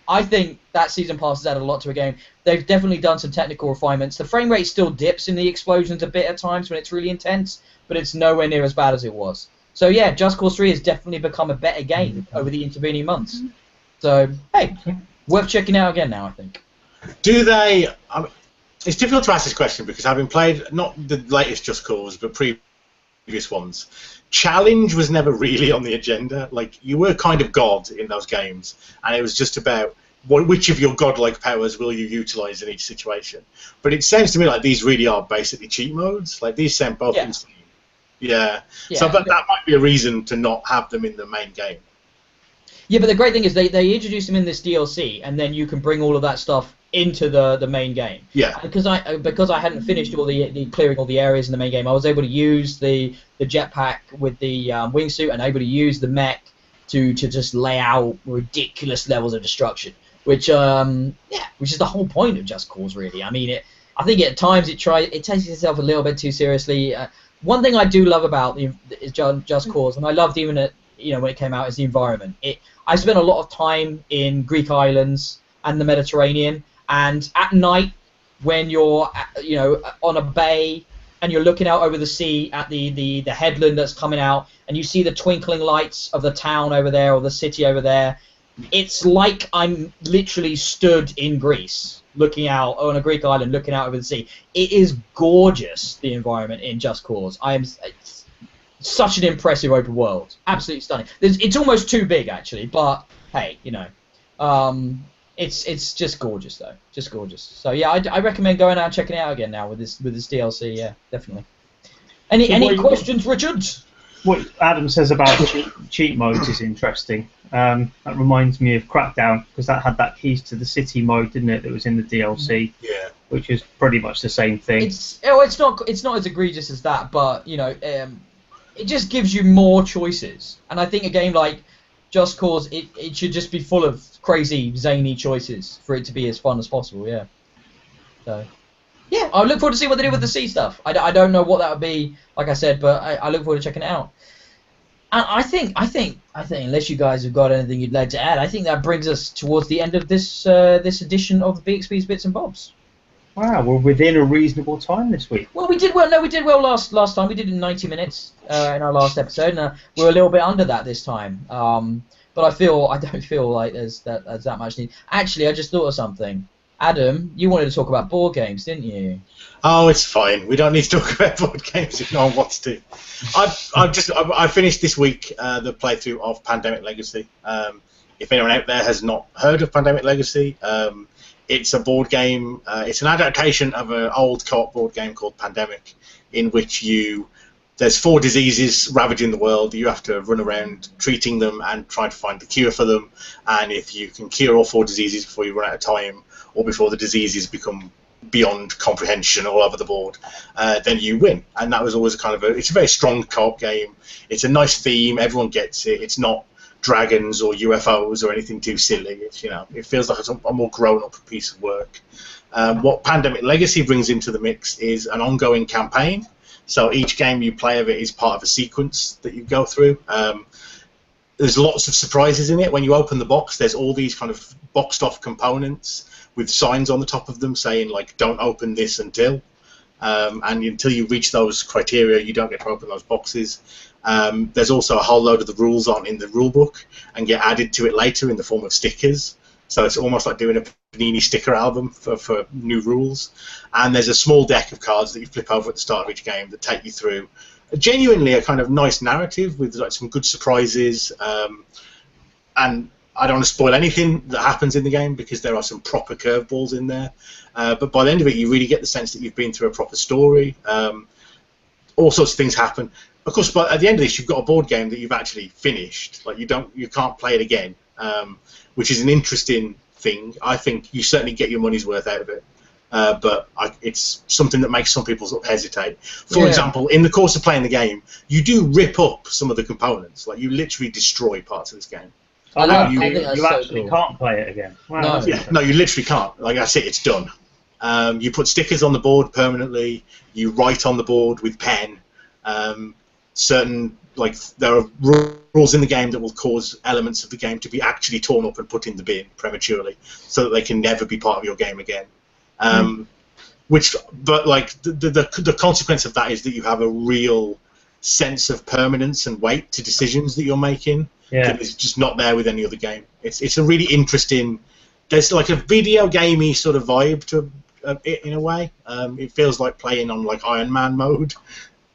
I think that season pass has added a lot to a game. They've definitely done some technical refinements. The frame rate still dips in the explosions a bit at times when it's really intense, but it's nowhere near as bad as it was. So yeah, Just Cause 3 has definitely become a better game over the intervening months. So, hey, worth checking out again now, I think. Do they... it's difficult to ask this question because having played, not the latest Just Cause, but previous ones, challenge was never really on the agenda. Like, you were kind of God in those games, and it was just about which of your godlike powers will you utilize in each situation. But it sounds to me like these really are basically cheat modes. Like, these sound both insane. Yeah. So that might be a reason to not have them in the main game. Yeah, but the great thing is they introduced them in this DLC, and then you can bring all of that stuff into the main game. Yeah. Because I hadn't finished all the clearing all the areas in the main game, I was able to use the jetpack with the wingsuit, and able to use the mech to just lay out ridiculous levels of destruction, which is the whole point of Just Cause, really. I mean, I think at times it takes itself a little bit too seriously. One thing I do love about Just Cause, and I loved even when it came out, is the environment. I spent a lot of time in Greek islands and the Mediterranean, and at night when you're on a bay and you're looking out over the sea at the headland that's coming out, and you see the twinkling lights of the town over there or the city over there, it's like I'm literally stood in Greece looking out on a Greek island looking out over the sea. It is gorgeous, the environment in Just Cause. It's such an impressive open world, absolutely stunning. It's almost too big actually, but hey, it's just gorgeous though, just gorgeous. So yeah, I recommend going out and checking it out again now with this DLC. Yeah, definitely. Any questions, Richard? What Adam says about cheat modes is interesting. That reminds me of Crackdown, because that had that Keys to the City mode, didn't it? That was in the DLC. Yeah. Which is pretty much the same thing. It's not as egregious as that, but it just gives you more choices. And I think a game like Just Cause, it should just be full of crazy, zany choices for it to be as fun as possible, yeah. So, yeah, I look forward to see what they do with the sea stuff. I don't know what that would be, like I said, but I look forward to checking it out. And I think, unless you guys have got anything you'd like to add, I think that brings us towards the end of this edition of BXB's Bits and Bobs. Wow, we're within a reasonable time this week. Well, we did well. No, we did well last time. We did it in 90 minutes in our last episode, and we're a little bit under that this time. But I don't feel like there's that much need. Actually, I just thought of something. Adam, you wanted to talk about board games, didn't you? Oh, it's fine. We don't need to talk about board games if no one wants to. I finished this week the playthrough of Pandemic Legacy. If anyone out there has not heard of Pandemic Legacy, it's a board game. It's an adaptation of an old co-op board game called Pandemic, in which there's 4 diseases ravaging the world. You have to run around treating them and trying to find the cure for them. And if you can cure all 4 diseases before you run out of time, or before the diseases become beyond comprehension all over the board, then you win. And that was always it's a very strong co-op game. It's a nice theme. Everyone gets it. It's not dragons or UFOs or anything too silly. It's, it feels like it's a more grown-up piece of work. What Pandemic Legacy brings into the mix is an ongoing campaign. So each game you play of it is part of a sequence that you go through. There's lots of surprises in it. When you open the box, there's all these kind of boxed off components with signs on the top of them saying, like, don't open this until. And until you reach those criteria, you don't get to open those boxes. There's also a whole load of the rules aren't in the rule book and get added to it later in the form of stickers. So it's almost like doing a Panini sticker album for new rules. And there's a small deck of cards that you flip over at the start of each game that take you through genuinely a kind of nice narrative with like some good surprises. And I don't want to spoil anything that happens in the game because there are some proper curveballs in there. But by the end of it, you really get the sense that you've been through a proper story. All sorts of things happen. Of course, but at the end of this, you've got a board game that you've actually finished. Like you can't play it again, which is an interesting thing. I think you certainly get your money's worth out of it. But it's something that makes some people sort of hesitate. For example, in the course of playing the game, you do rip up some of the components. Like you literally destroy parts of this game. You actually can't play it again. Wow, no, you literally can't. Like I said, it's done. You put stickers on the board permanently. You write on the board with pen. There are rules in the game that will cause elements of the game to be actually torn up and put in the bin prematurely, so that they can never be part of your game again. The consequence of that is that you have a real sense of permanence and weight to decisions that you're making. That is just not there with any other game. It's a really interesting. There's like a video gamey sort of vibe to it in a way. It feels like playing on like Iron Man mode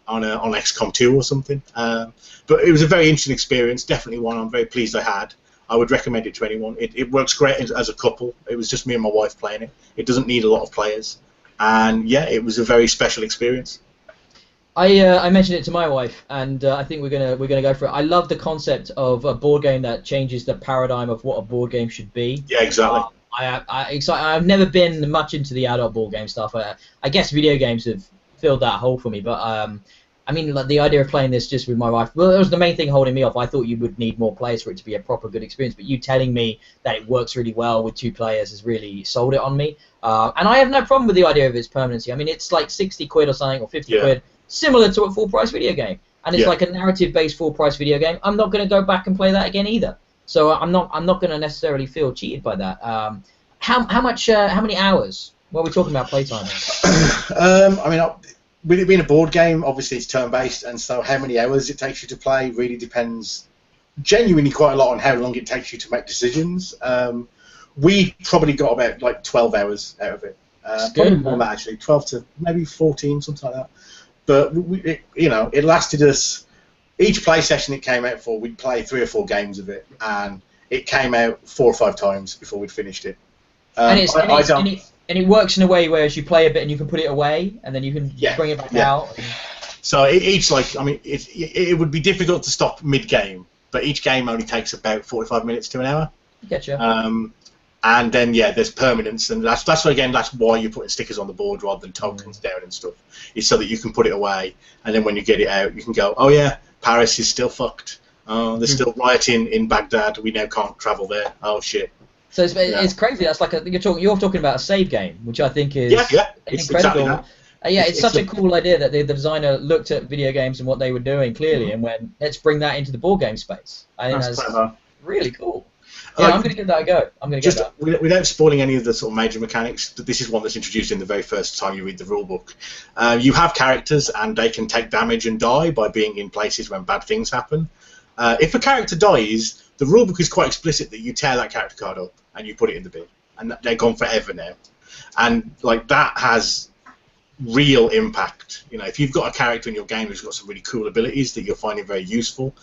on XCOM 2 or something. But it was a very interesting experience. Definitely one I'm very pleased I had. I would recommend it to anyone. It works great as a couple. It was just me and my wife playing it. It doesn't need a lot of players, and it was a very special experience. I mentioned it to my wife, and I think we're gonna go for it. I love the concept of a board game that changes the paradigm of what a board game should be. Yeah, exactly. I've never been much into the adult board game stuff. I guess video games have filled that hole for me, but I mean, like, the idea of playing this just with my wife, well, it was the main thing holding me off. I thought you would need more players for it to be a proper good experience, but you telling me that it works really well with 2 players has really sold it on me. And I have no problem with the idea of its permanency. I mean, it's like 60 quid or something, or 50 quid, similar to a full-price video game. And it's like a narrative-based full-price video game. I'm not going to go back and play that again either. So I'm not going to necessarily feel cheated by that. How many hours? What are we talking about playtime? I mean, with it being a board game, obviously it's turn-based, and so how many hours it takes you to play really depends genuinely quite a lot on how long it takes you to make decisions. We probably got about like 12 hours out of it. Probably more than that, actually, 12 to maybe 14, something like that. But it lasted us. Each play session it came out for, we'd play 3 or 4 games of it, and it came out 4 or 5 times before we'd finished it. And it works in a way where as you play a bit and you can put it away, and then you can bring it back out. So it would be difficult to stop mid-game, but each game only takes about 45 minutes to an hour. Getcha. And then there's permanence, and that's why you're putting stickers on the board rather than tokens down and stuff. Is so that you can put it away, and then when you get it out, you can go, oh yeah, Paris is still fucked. Oh, there's still rioting in Baghdad. We now can't travel there. Oh shit. So it's crazy. That's like you're talking about a save game, which I think is It's incredible. exactly that. It's such a cool idea that the designer looked at video games and what they were doing clearly, and went, let's bring that into the board game space. I think that's clever. Really cool. Yeah, I'm going to give that a go. I'm going to get that. Without spoiling any of the sort of major mechanics, this is one that's introduced in the very first time you read the rulebook. You have characters, and they can take damage and die by being in places when bad things happen. If a character dies, the rulebook is quite explicit that you tear that character card up and you put it in the bin, and they're gone forever now. And like that has real impact. You know, if you've got a character in your game who's got some really cool abilities that you're finding very useful,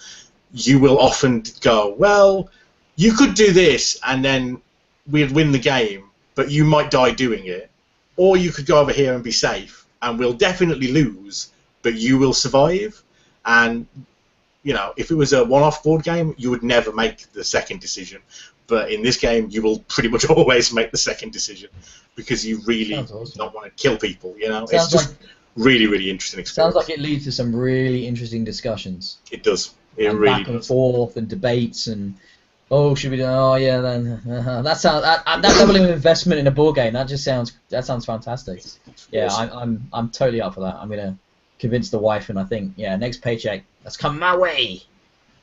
you will often go, well, you could do this and then we'd win the game, but you might die doing it. Or you could go over here and be safe, and we'll definitely lose, but you will survive. And, you know, if it was a one-off board game, you would never make the second decision. But in this game, you will pretty much always make the second decision because you really don't want to kill people, you know? It's just really, really interesting experience. Sounds like it leads to some really interesting discussions. It does. It and really back and forth and debates and should we do? Oh yeah, then that level of investment in a board game. That sounds fantastic. Yeah, I'm totally up for that. I'm gonna convince the wife, and I think next paycheck that's coming my way.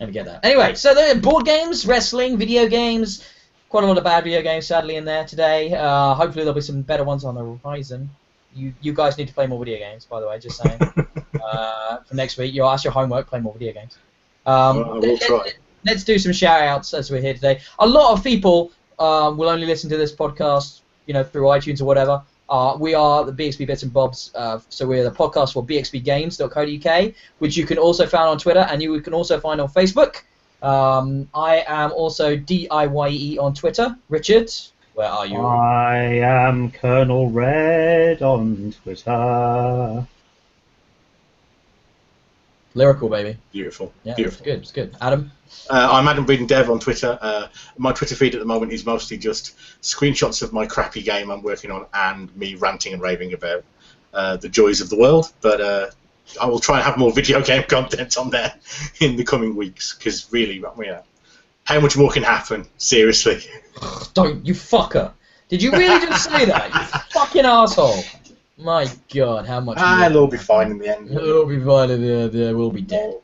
Let me get that. Anyway, so the board games, wrestling, video games. Quite a lot of bad video games, sadly, in there today. Hopefully there'll be some better ones on the horizon. You guys need to play more video games, by the way. Just saying. For next week, that's your homework. Play more video games. I will try. Let's do some shout-outs as we're here today. A lot of people will only listen to this podcast, through iTunes or whatever. We are the BXB Bits and Bobs, so we're the podcast for bxbgames.co.uk, which you can also find on Twitter, and you can also find on Facebook. I am also DIYE on Twitter. Richard, where are you? I am Colonel Red on Twitter. Lyrical, baby. Beautiful. Yeah, beautiful. It's good. Adam? I'm Adam Breeden Dev on Twitter. My Twitter feed at the moment is mostly just screenshots of my crappy game I'm working on and me ranting and raving about the joys of the world. But I will try and have more video game content on there in the coming weeks, because really, how much more can happen? Seriously. Don't, you fucker. Did you really just say that? You fucking asshole. My God, how much more? It'll all be fine in the end. It'll be fine in the end. We'll be dead.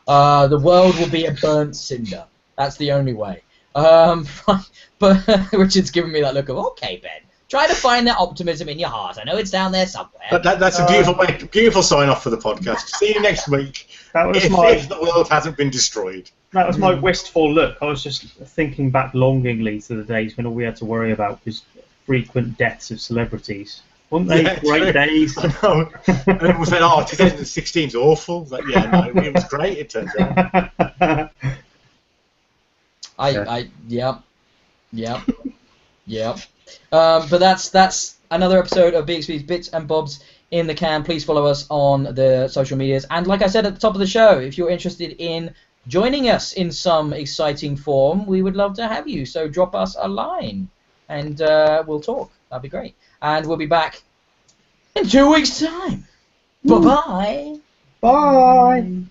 The world will be a burnt cinder. That's the only way. But Richard's giving me that look of, okay, Ben, try to find that optimism in your heart. I know it's down there somewhere. But that's a beautiful sign-off for the podcast. See you next week. If the world hasn't been destroyed. That was my wistful look. I was just thinking back longingly to the days when all we had to worry about was frequent deaths of celebrities. Weren't they great days? No. And it was like, 2016's awful. Like, it was great, it turns out. Yep. But that's another episode of BXB's Bits and Bobs in the can. Please follow us on the social medias. And like I said at the top of the show, if you're interested in joining us in some exciting form, we would love to have you. So drop us a line and we'll talk. That'd be great. And we'll be back in 2 weeks' time. Bye-bye. Bye.